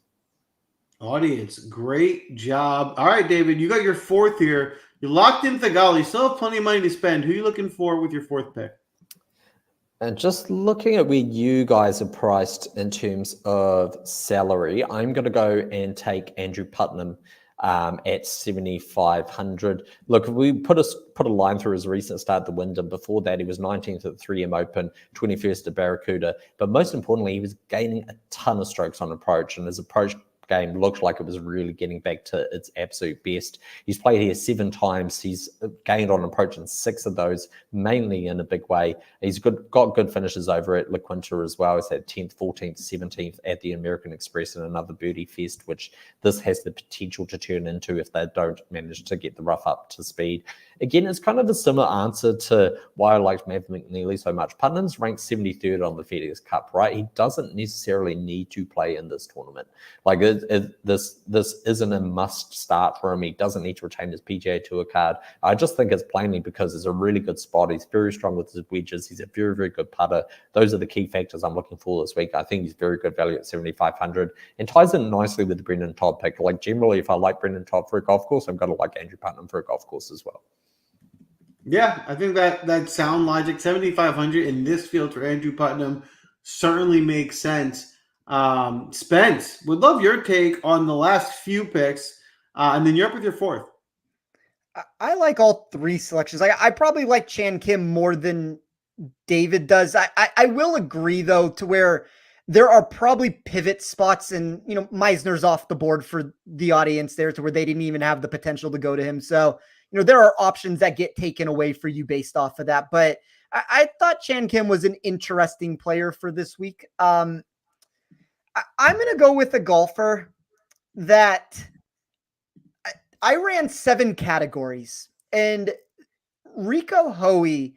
Audience, great job. All right, David, you got your fourth here. You locked in Thegal. You still have plenty of money to spend. Who are you looking for with your fourth pick?
And just looking at where you guys are priced in terms of salary, I'm going to go and take Andrew Putnam at 7,500. Look, we put a line through his recent start at the Wyndham. Before that, he was 19th at the 3M Open, 21st at Barracuda. But most importantly, he was gaining a ton of strokes on approach, and his approach game looked like it was really getting back to its absolute best. He's played here 7 times. He's gained on approach in 6 of those, mainly in a big way. He's got good finishes over at La Quinta as well. He's had 10th, 14th, 17th at the American Express and another birdie fest, which this has the potential to turn into if they don't manage to get the rough up to speed. Again, it's kind of a similar answer to why I liked Matt McNeely so much. Putnam's ranked 73rd on the FedEx Cup, right? He doesn't necessarily need to play in this tournament. Like this isn't a must start for him. He doesn't need to retain his PGA Tour card. I just think it's plainly because it's a really good spot. He's very strong with his wedges. He's a very, very good putter. Those are the key factors I'm looking for this week. I think he's very good value at 7,500 and ties in nicely with the Brendan Todd pick. Like generally, if I like Brendan Todd for a golf course, I'm going to like Andrew Putnam for a golf course as well.
Yeah, I think that sound logic, 7,500 in this field for Andrew Putnam certainly makes sense. Spence, would love your take on the last few picks, and then you're up with your fourth.
I like all 3 selections. I probably like Chan Kim more than David does. I will agree, though, to where there are probably pivot spots, and Meisner's off the board for the audience there, to where they didn't even have the potential to go to him. So there are options that get taken away for you based off of that. But I thought Chan Kim was an interesting player for this week. I'm going to go with a golfer that I ran 7 categories, and Rico Hoey,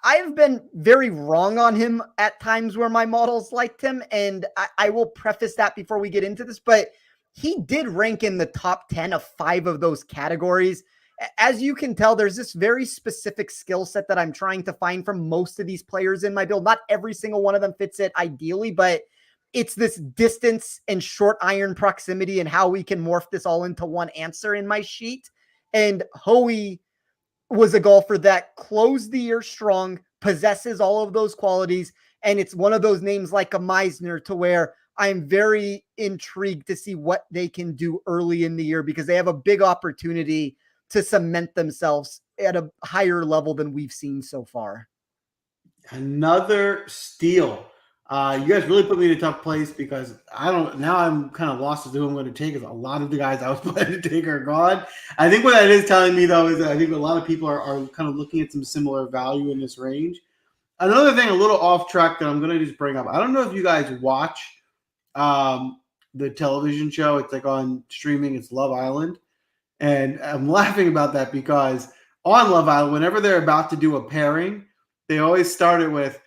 I've been very wrong on him at times where my models liked him. And I will preface that before we get into this, but he did rank in the top 10 of 5 of those categories. As you can tell, there's this very specific skill set that I'm trying to find from most of these players in my build. Not every single one of them fits it ideally, but it's this distance and short iron proximity and how we can morph this all into one answer in my sheet. And Hoey was a golfer that closed the year strong, possesses all of those qualities, and it's one of those names like a Meisner to where I'm very intrigued to see what they can do early in the year, because they have a big opportunity to cement themselves at a higher level than we've seen so far.
Another steal. You guys really put me in a tough place, because now I'm kind of lost as to who I'm going to take, because a lot of the guys I was planning to take are gone. I think what that is telling me, though, is that I think a lot of people are kind of looking at some similar value in this range. Another thing, a little off track, that I'm going to just bring up. I don't know if you guys watch the television show. It's like on streaming. It's Love Island. And I'm laughing about that because on Love Island, whenever they're about to do a pairing, they always start it with,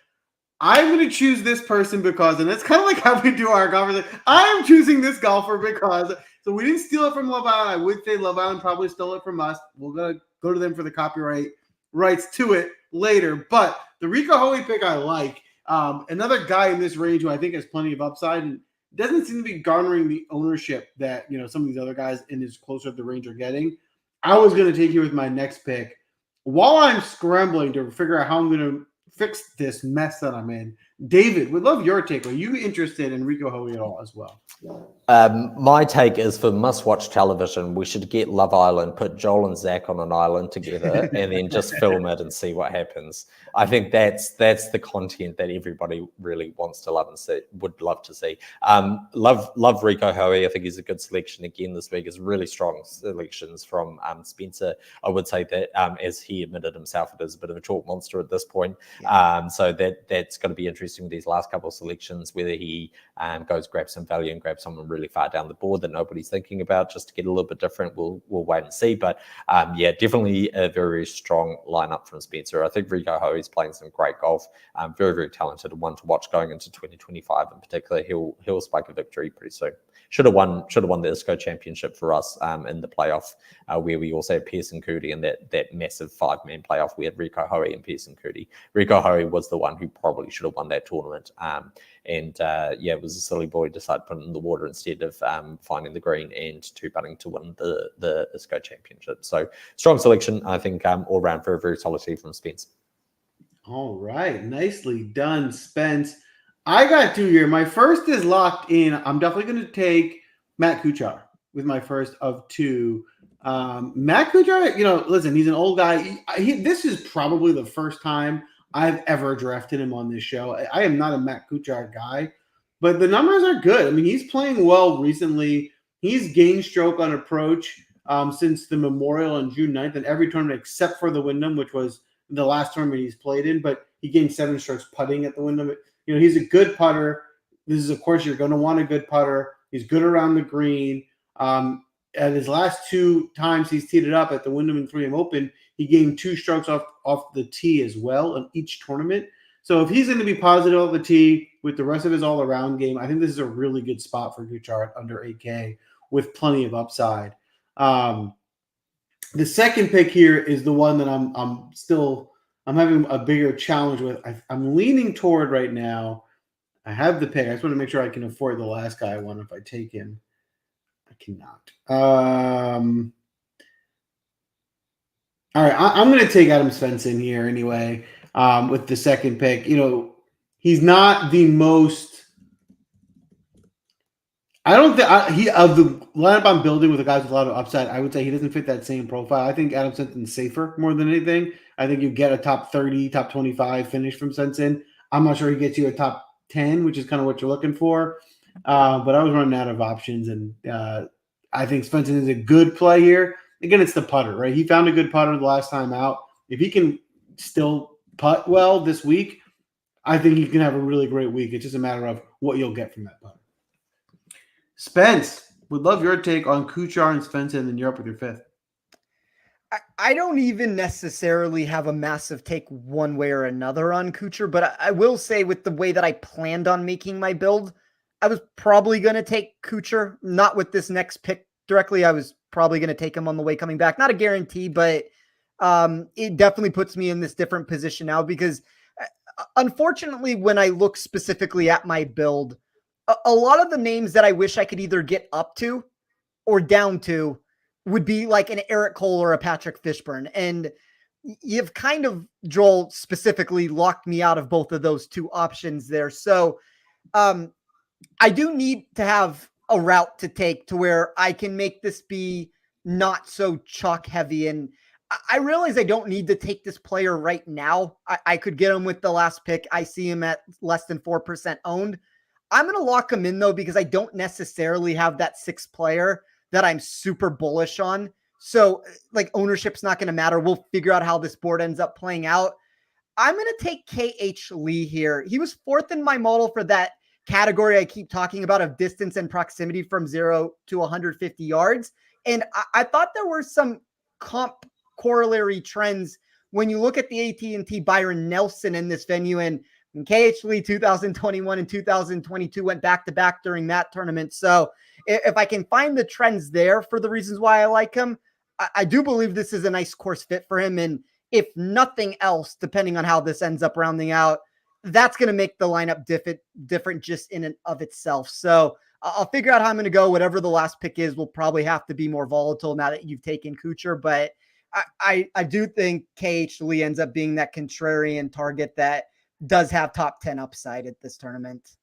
I'm going to choose this person because, and it's kind of like how we do our golfers. I am choosing this golfer because, so we didn't steal it from Love Island. I would say Love Island probably stole it from us. We're going to go to them for the copyright rights to it later. But the Rico Hoey pick I like. Another guy in this range who I think has plenty of upside and doesn't seem to be garnering the ownership that, some of these other guys in his closer up the range are getting. I was going to take you with my next pick. While I'm scrambling to figure out how I'm going to fix this mess that I'm in, David, would love your take. Are you interested in Rico Hoey at all as well?
My take is for must-watch television, we should get Love Island, put Joel and Zach on an island together, and then just film it and see what happens. I think that's the content that everybody really wants to love and see, would love to see. Love Rico Hoey. I think he's a good selection again this week. Is really strong selections from Spencer. I would say that as he admitted himself, it is a bit of a chalk monster at this point. Yeah. So that's going to be interesting. These last couple of selections, whether he goes grab some value and grab someone really far down the board that nobody's thinking about, just to get a little bit different. We'll wait and see. But definitely a very strong lineup from Spencer. I think Rico Hoey's playing some great golf. Very, very talented, one to watch going into 2025 in particular. He'll spike a victory pretty soon. Should have won the ISCO Championship for us in the playoff, where we also had Pearson Coody in that massive 5-man playoff. We had Rico Hoey and Pearson Coody. Rico Hoey was the one who probably should have won that tournament. It was a silly boy decided to put it in the water instead of finding the green and two-putting to win the ISCO Championship. So strong selection, I think, all around very, very solid from Spence.
All right. Nicely done, Spence. I got two here. My first is locked in. I'm definitely going to take Matt Kuchar with my first of two. Matt Kuchar, listen, he's an old guy. This is probably the first time I've ever drafted him on this show. I am not a Matt Kuchar guy, but the numbers are good. I mean, he's playing well recently. He's gained stroke on approach since the Memorial on June 9th in every tournament except for the Wyndham, which was the last tournament he's played in, but he gained 7 strokes putting at the Wyndham. He's a good putter. This is, of course, you're going to want a good putter. He's good around the green. At his last 2 times he's teed it up at the Wyndham and 3M Open, he gained 2 strokes off the tee as well in each tournament. So if he's going to be positive off the tee with the rest of his all-around game, I think this is a really good spot for Kuchar under 8K with plenty of upside. The second pick here is the one that I'm having a bigger challenge with. I'm leaning toward right now. I have the pick. I just want to make sure I can afford the last guy I want if I take him. I cannot. All right, I'm going to take Adam Spence in here anyway with the second pick. He's not the most. I don't think of the lineup I'm building with the guys with a lot of upside. I would say he doesn't fit that same profile. I think Adam Senson's safer more than anything. I think you get a top 30, top 25 finish from Senson. I'm not sure he gets you a top 10, which is kind of what you're looking for. But I was running out of options, and I think Svensson is a good play here. Again, it's the putter, right? He found a good putter the last time out. If he can still putt well this week, I think he can have a really great week. It's just a matter of what you'll get from that putter. Spence, would love your take on Kuchar and Svensson, and then you're up with your fifth.
I don't even necessarily have a massive take one way or another on Kuchar, but I will say with the way that I planned on making my build, I was probably going to take Kuchar, not with this next pick directly. I was probably going to take him on the way coming back. Not a guarantee, but it definitely puts me in this different position now because unfortunately, when I look specifically at my build, a lot of the names that I wish I could either get up to or down to would be like an Eric Cole or a Patrick Fishburne. And you've kind of, Joel, specifically locked me out of both of those 2 options there. So I do need to have a route to take to where I can make this be not so chalk heavy. And I realize I don't need to take this player right now. I could get him with the last pick. I see him at less than 4% owned. I'm going to lock him in though, because I don't necessarily have that 6th player that I'm super bullish on. So like ownership's not going to matter. We'll figure out how this board ends up playing out. I'm going to take KH Lee here. He was 4th in my model for that category I keep talking about of distance and proximity from 0 to 150 yards. And I thought there were some comp corollary trends when you look at the AT&T Byron Nelson in this venue, and KH Lee 2021 and 2022 went back-to-back during that tournament. So if I can find the trends there for the reasons why I like him, I do believe this is a nice course fit for him. And if nothing else, depending on how this ends up rounding out, that's going to make the lineup different just in and of itself. So I'll figure out how I'm going to go. Whatever the last pick is will probably have to be more volatile now that you've taken Kuchar. But I do think KH Lee ends up being that contrarian target that does have top 10 upside at this tournament.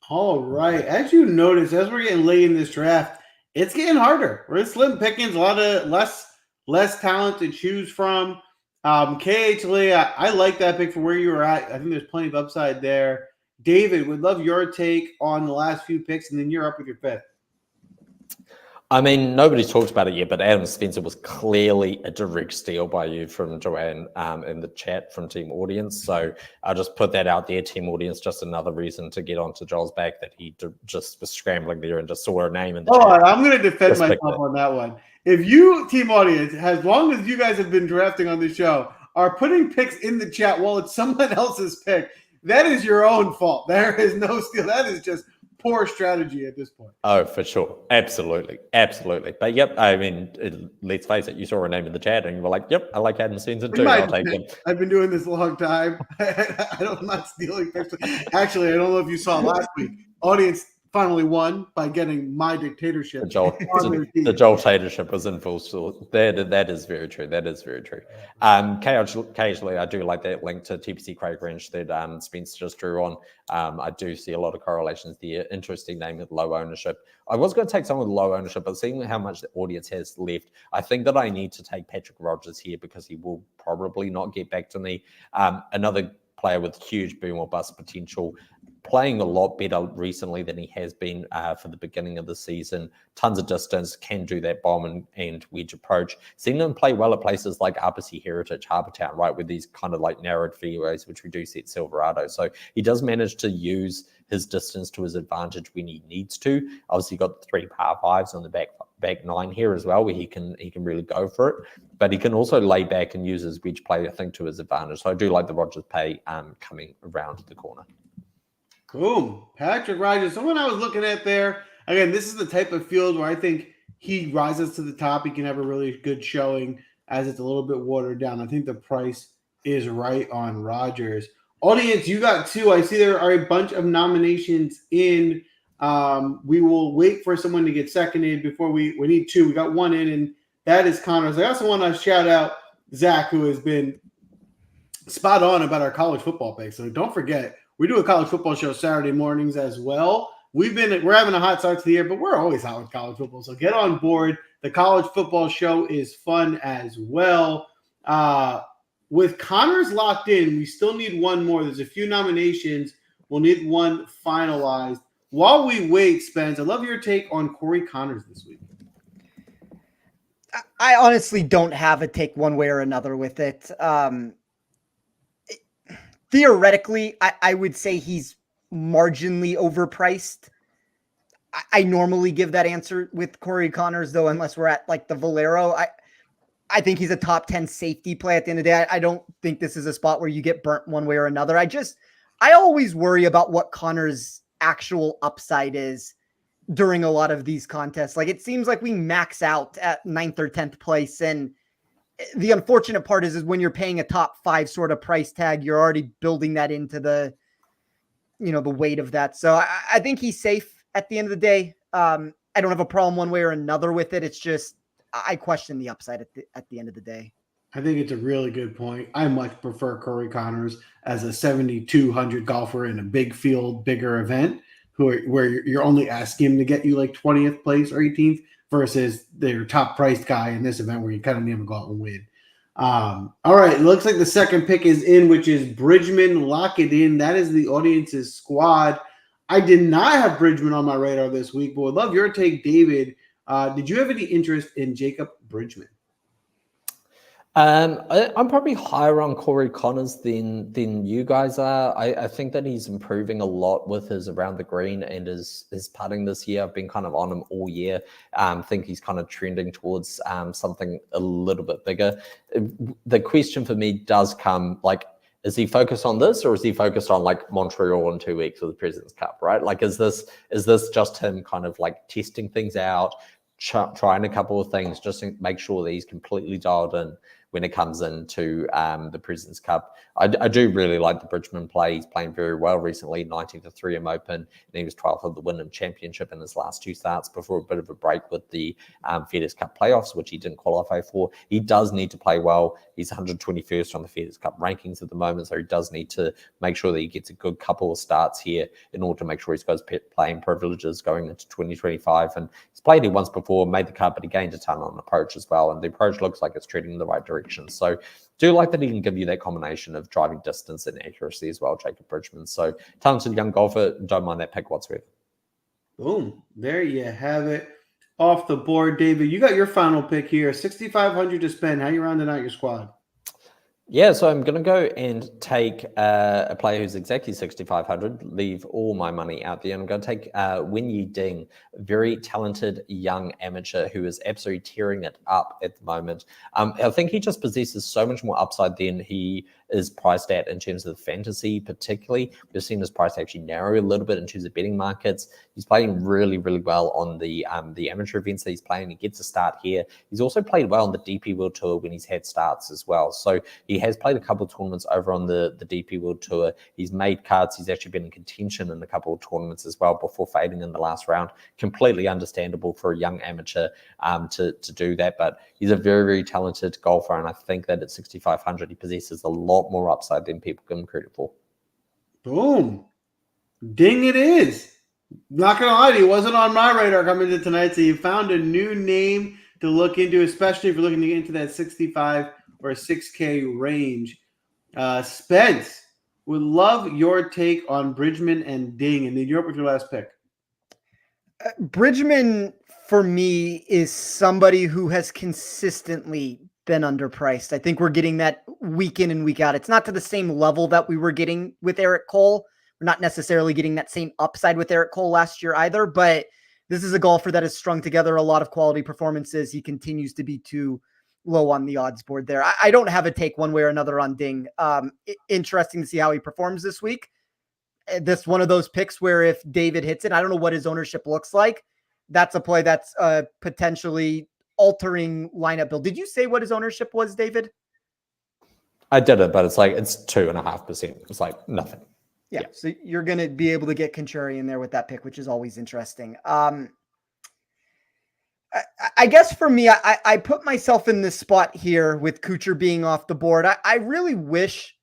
All
right. As you notice, as we're getting late in this draft, it's getting harder. We're slim pickings, a lot of less talent to choose from. KH Lee, I like that pick for where you were at. I think there's plenty of upside there. David, would love your take on the last few picks, and then you're up with your fifth.
I mean, nobody's talked about it yet, but Adam Spencer was clearly a direct steal by you from Joanne in the chat from Team Audience. So I'll just put that out there, Team Audience, just another reason to get onto Joel's back that he just was scrambling there and just saw a name in the chat.
I'm going to defend myself on that one. If you, Team Audience, as long as you guys have been drafting on the show, are putting picks in the chat while it's someone else's pick, that is your own fault. There is no steal. That is just poor strategy at this point.
Oh, for sure. Absolutely. But yep, I mean, let's face it, you saw a name in the chat and you were like, yep, I like Adam Spencer too. I'll take him.
I've been doing this a long time. I'm not stealing picks. Actually, I don't know if you saw last week. Audience finally won by getting my dictatorship.
The Joltatorship was in full sword. That is very true. That is very true. Occasionally, I do like that link to TPC Craig Wrench that Spence just drew on. I do see a lot of correlations there. Interesting name with low ownership. I was going to take someone with low ownership, but seeing how much the audience has left, I think that I need to take Patrick Rogers here because he will probably not get back to me. Another player with huge boom or bust potential, playing a lot better recently than he has been for the beginning of the season. Tons of distance, can do that bomb and wedge approach. Seen him play well at places like RBC Heritage, Harbour Town, right, with these kind of like narrowed fairways, which we do see at Silverado. So he does manage to use his distance to his advantage when he needs to. Obviously, got the 3 par 5s on the back 9 here as well, where he can really go for it. But he can also lay back and use his wedge play, I think, to his advantage. So I do like the Rogers pay coming around the corner.
Boom. Patrick Rogers, someone I was looking at there. Again, this is the type of field where I think he rises to the top. He can have a really good showing as it's a little bit watered down. I think the price is right on Rogers. Audience, you got 2. I see there are a bunch of nominations in. We will wait for someone to get seconded before we need 2. We got 1 in, and that is Connors. I also want to shout out Zach, who has been spot on about our college football pick. So don't forget, we do a college football show Saturday mornings as well. We're having a hot start to the year, but we're always hot with college football. So get on board. The college football show is fun as well. With Connors locked in, we still need 1 more. There's a few nominations. We'll need 1 finalized. While we wait, Spence, I'd love your take on Corey Connors this week.
I honestly don't have a take one way or another with it. Theoretically, I would say he's marginally overpriced. I normally give that answer with Corey Connors, though, unless we're at like the Valero. I think he's a top 10 safety play at the end of the day. I don't think this is a spot where you get burnt one way or another. I always worry about what Connors' actual upside is during a lot of these contests. Like, it seems like we max out at 9th or 10th place, and the unfortunate part is when you're paying a top 5 sort of price tag, you're already building that into the weight of that. So I think he's safe at the end of the day. I don't have a problem one way or another with it. It's just, I question the upside at the end of the day.
I think it's a really good point. I much prefer Corey Connors as a 7,200 golfer in a big field, bigger event where you're only asking him to get you like 20th place or 18th versus their top priced guy in this event where you kind of need him to go out and win. All right. It looks like the second pick is in, which is Bridgman. Lock it in. That is the audience's squad. I did not have Bridgman on my radar this week, but would love your take, David. Did you have any interest in Jacob Bridgman?
I'm probably higher on Corey Connors than you guys are. I think that he's improving a lot with his around the green and his putting this year. I've been kind of on him all year. Think he's kind of trending towards something a little bit bigger. The question for me does come, like, is he focused on this, or is he focused on like Montreal in 2 weeks with the President's Cup, right? Like, is this just him kind of like testing things out, trying a couple of things just to make sure that he's completely dialed in when it comes into the President's Cup? I do really like the Bridgman play. He's playing very well recently, 19th at 3M Open, and he was 12th at the Wyndham Championship in his last 2 starts before a bit of a break with the FedEx Cup playoffs, which he didn't qualify for. He does need to play well. He's 121st on the FedEx Cup rankings at the moment, so he does need to make sure that he gets a good couple of starts here in order to make sure he's got his playing privileges going into 2025. And he's played it once before, made the cut, but he gained a ton on approach as well, and the approach looks like it's trending in the right direction. So do like that he can give you that combination of driving distance and accuracy as well, Jacob Bridgman. So talented young golfer, don't mind that pick whatsoever.
Boom. There you have it. Off the board, David. You got your final pick here. 6,500 to spend. How you rounding out your squad?
Yeah, so I'm going to go and take a player who's exactly 6,500, leave all my money out there. And I'm going to take Wen Yi Ding, very talented young amateur who is absolutely tearing it up at the moment. I think he just possesses so much more upside than he is priced at in terms of the fantasy, particularly. We've seen his price actually narrow a little bit in terms of betting markets. He's playing really, really well on the amateur events that he's playing. He gets a start here. He's also played well on the DP World Tour when he's had starts as well. So he has played a couple of tournaments over on the DP World Tour. He's made cuts. He's actually been in contention in a couple of tournaments as well before fading in the last round. Completely understandable for a young amateur to do that, but he's a very, very talented golfer, and I think that at 6,500 he possesses a lot more upside than people give him credit for.
Boom. Ding it is. Not going to lie to you, it wasn't on my radar coming into tonight, so you found a new name to look into, especially if you're looking to get into that 65 or 6K range. Spence, would love your take on Bridgman and Ding, and then you're up with your last pick.
Bridgman, for me, is somebody who has consistently been underpriced. I think we're getting that week in and week out. It's not to the same level that we were getting with Eric Cole. We're not necessarily getting that same upside with Eric Cole last year either, but this is a golfer that has strung together a lot of quality performances. He continues to be too low on the odds board there. I don't have a take one way or another on Ding. Interesting to see how he performs this week. This one of those picks where if David hits it, I don't know what his ownership looks like. That's a play that's potentially altering lineup build. Did you say what his ownership was, David?
I did it, but it's 2.5%. It's like nothing.
Yeah. So you're going to be able to get contrarian there with that pick, which is always interesting. I guess for me, I put myself in this spot here with Kuchar being off the board. I really wish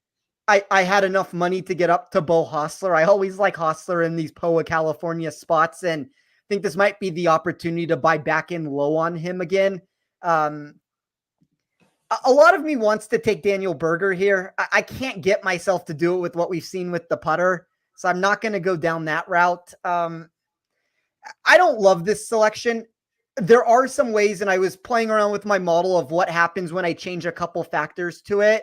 I had enough money to get up to Bo Hostler. I always like Hostler in these POA California spots, and I think this might be the opportunity to buy back in low on him again. A lot of me wants to take Daniel Berger here. I can't get myself to do it with what we've seen with the putter, so I'm not going to go down that route. I don't love this selection. There are some ways, and I was playing around with my model of what happens when I change a couple factors to it.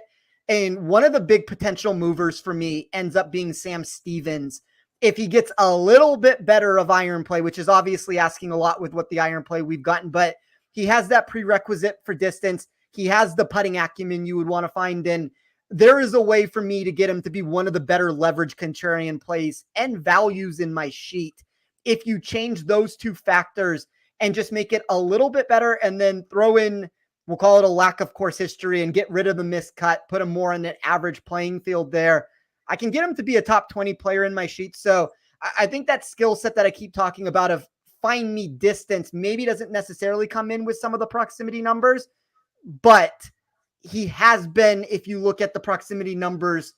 And one of the big potential movers for me ends up being Sam Stevens. If he gets a little bit better of iron play, which is obviously asking a lot with what the iron play we've gotten, but he has that prerequisite for distance. He has the putting acumen you would want to find in. There is a way for me to get him to be one of the better leverage contrarian plays and values in my sheet. If you change those two factors and just make it a little bit better and then throw in, we'll call it a lack of course history, and get rid of the miscut, put him more on an average playing field there, I can get him to be a top 20 player in my sheet. So I think that skill set that I keep talking about of find me distance maybe doesn't necessarily come in with some of the proximity numbers, but he has been, if you look at the proximity numbers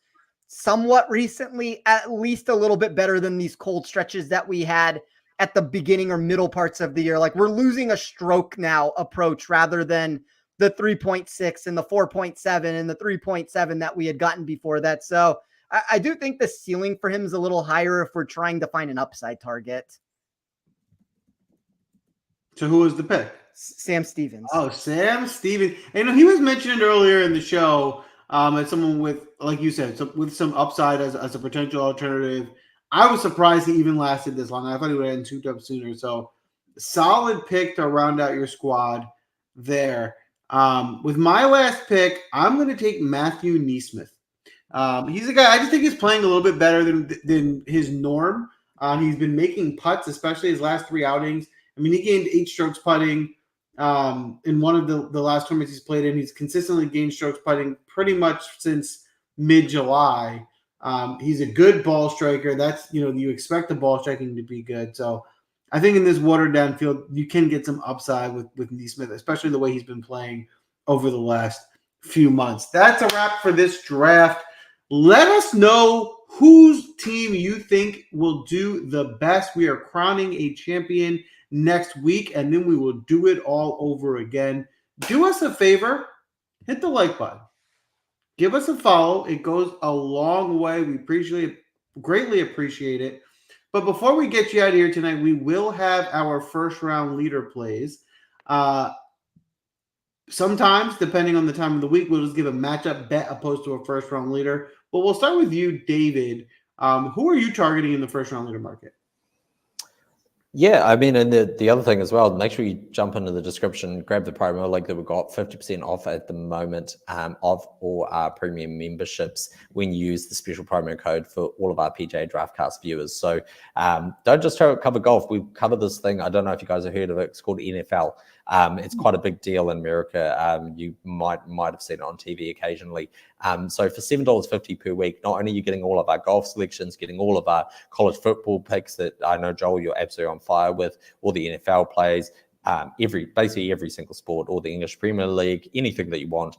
somewhat recently, at least a little bit better than these cold stretches that we had at the beginning or middle parts of the year. Like, we're losing a stroke now approach rather than the 3.6 and the 4.7 and the 3.7 that we had gotten before that. So I do think the ceiling for him is a little higher if we're trying to find an upside target.
So who was the pick?
Sam Stevens.
Oh, Sam Stevens. And he was mentioned earlier in the show as someone with, like you said, with some upside as a potential alternative. I was surprised he even lasted this long. I thought he would have been souped up sooner. So solid pick to round out your squad there. With my last pick, I'm going to take Matthew Neesmith. He's a guy, I just think he's playing a little bit better than his norm. He's been making putts, especially his last 3 outings. I mean, he gained 8 strokes putting in one of the last tournaments he's played in. He's consistently gained strokes putting pretty much since mid-July. He's a good ball striker. That's, you expect the ball striking to be good. So I think in this watered down field, you can get some upside with Neesmith, especially the way he's been playing over the last few months. That's a wrap for this draft. Let us know whose team you think will do the best. We are crowning a champion next week, and then we will do it all over again. Do us a favor, hit the like button. Give us a follow. It goes a long way. We greatly appreciate it. But before we get you out of here tonight, we will have our first round leader plays. Sometimes, depending on the time of the week, we'll just give a matchup bet opposed to a first round leader. But we'll start with you, David. Who are you targeting in the first round leader market?
Yeah, I mean, and the other thing as well, make sure you jump into the description, grab the promo link that we've got 50% off at the moment of all our premium memberships when you use the special promo code for all of our PGA Draftcast viewers. So don't just cover golf. We've covered this thing. I don't know if you guys have heard of it. It's called NFL. It's quite a big deal in America. You might have seen it on TV occasionally. So for $7.50 per week, not only are you getting all of our golf selections, getting all of our college football picks that I know, Joel, you're absolutely on fire with, all the NFL plays, basically every single sport, or the English Premier League, anything that you want.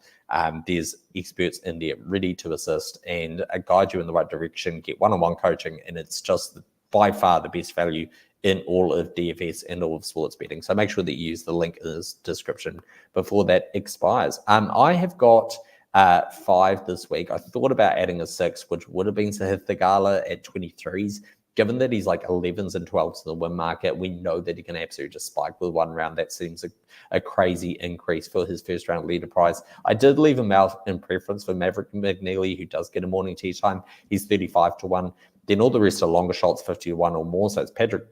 There's experts in there ready to assist and guide you in the right direction, get one-on-one coaching, and it's just by far the best value in all of DFS and all of sports betting. So make sure that you use the link in the description before that expires. I have got 5 this week. I thought about adding a 6, which would have been Sahith Theegala at 23s. Given that he's like 11s and 12s in the win market, we know that he can absolutely just spike with one round. That seems a crazy increase for his first round leader price. I did leave him out in preference for Maverick McNeely, who does get a morning tee time. He's 35-1. Then all the rest are longer shots, 50-1 or more. So it's Patrick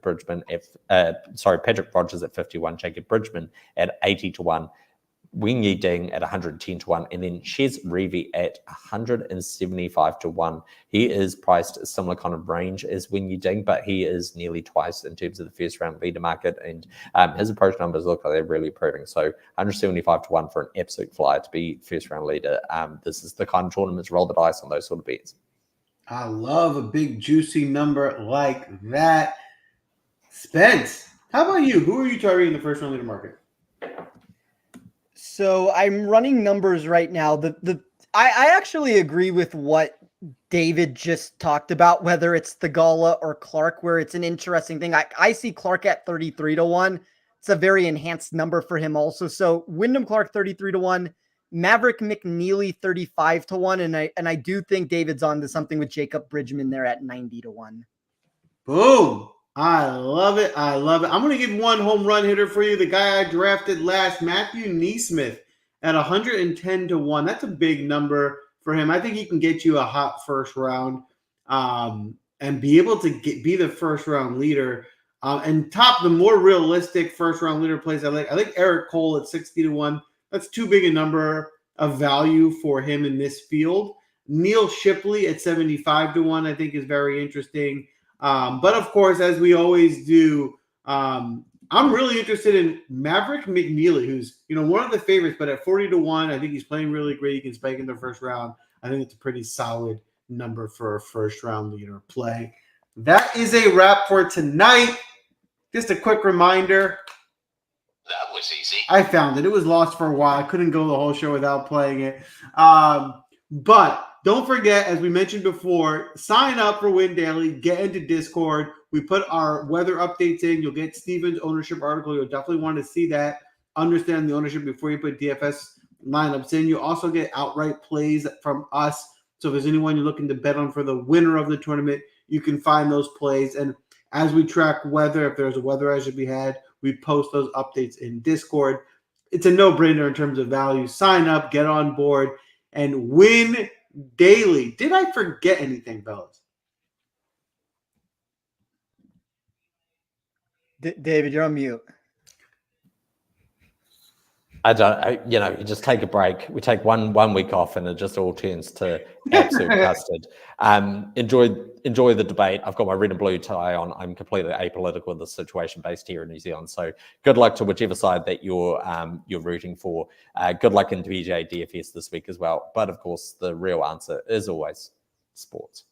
Rodgers at 51, Jacob Bridgman at 80-1, Wing Yi Ding at 110-1, and then Chez Reavie at 175-1. He is priced a similar kind of range as Wing Yi Ding, but he is nearly twice in terms of the first round leader market, and his approach numbers look like they're really improving. So 175-1 for an absolute flyer to be first round leader. This is the kind of tournaments, roll the dice on those sort of bets.
I love a big juicy number like that. Spence, how about you? Who are you targeting in the first round leader market?
So I'm running numbers right now. I actually agree with what David just talked about, whether it's Theegala or Clark, where it's an interesting thing. I see Clark at 33-1. It's a very enhanced number for him also. So Wyndham Clark 33-1, Maverick McNeely 35-1, and I do think David's on to something with Jacob Bridgman there at 90-1.
Boom. I love it. I love it. I'm going to give one home run hitter for you. The guy I drafted last, Matthew Neesmith, at 110-1. That's a big number for him. I think he can get you a hot first round and be able to be the first round leader and top the more realistic first round leader plays. I like Eric Cole at 60-1. That's too big a number of value for him in this field. Neil Shipley at 75-1, I think, is very interesting. But of course, as we always do, I'm really interested in Maverick McNeely, who's one of the favorites, but at 40-1, I think he's playing really great. He can spike in the first round. I think it's a pretty solid number for a first round leader play. That is a wrap for tonight. Just a quick reminder.
That was easy.
I found it. It was lost for a while. I couldn't go the whole show without playing it. But don't forget, as we mentioned before, sign up for Win Daily. Get into Discord. We put our weather updates in. You'll get Steven's ownership article. You'll definitely want to see that. Understand the ownership before you put DFS lineups in. You also get outright plays from us. So if there's anyone you're looking to bet on for the winner of the tournament, you can find those plays. And as we track weather, if there's a weather edge to be had, We post those updates in Discord. It's a no-brainer in terms of value. Sign up, get on board, and win daily. Did I forget anything, fellas?
David, you're on mute.
You just take a break. We take one week off, and it just all turns to absolute custard. Enjoy the debate. I've got my red and blue tie on. I'm completely apolitical with the situation based here in New Zealand. So good luck to whichever side that you're rooting for. Good luck in PGA DFS this week as well. But of course, the real answer is always sports.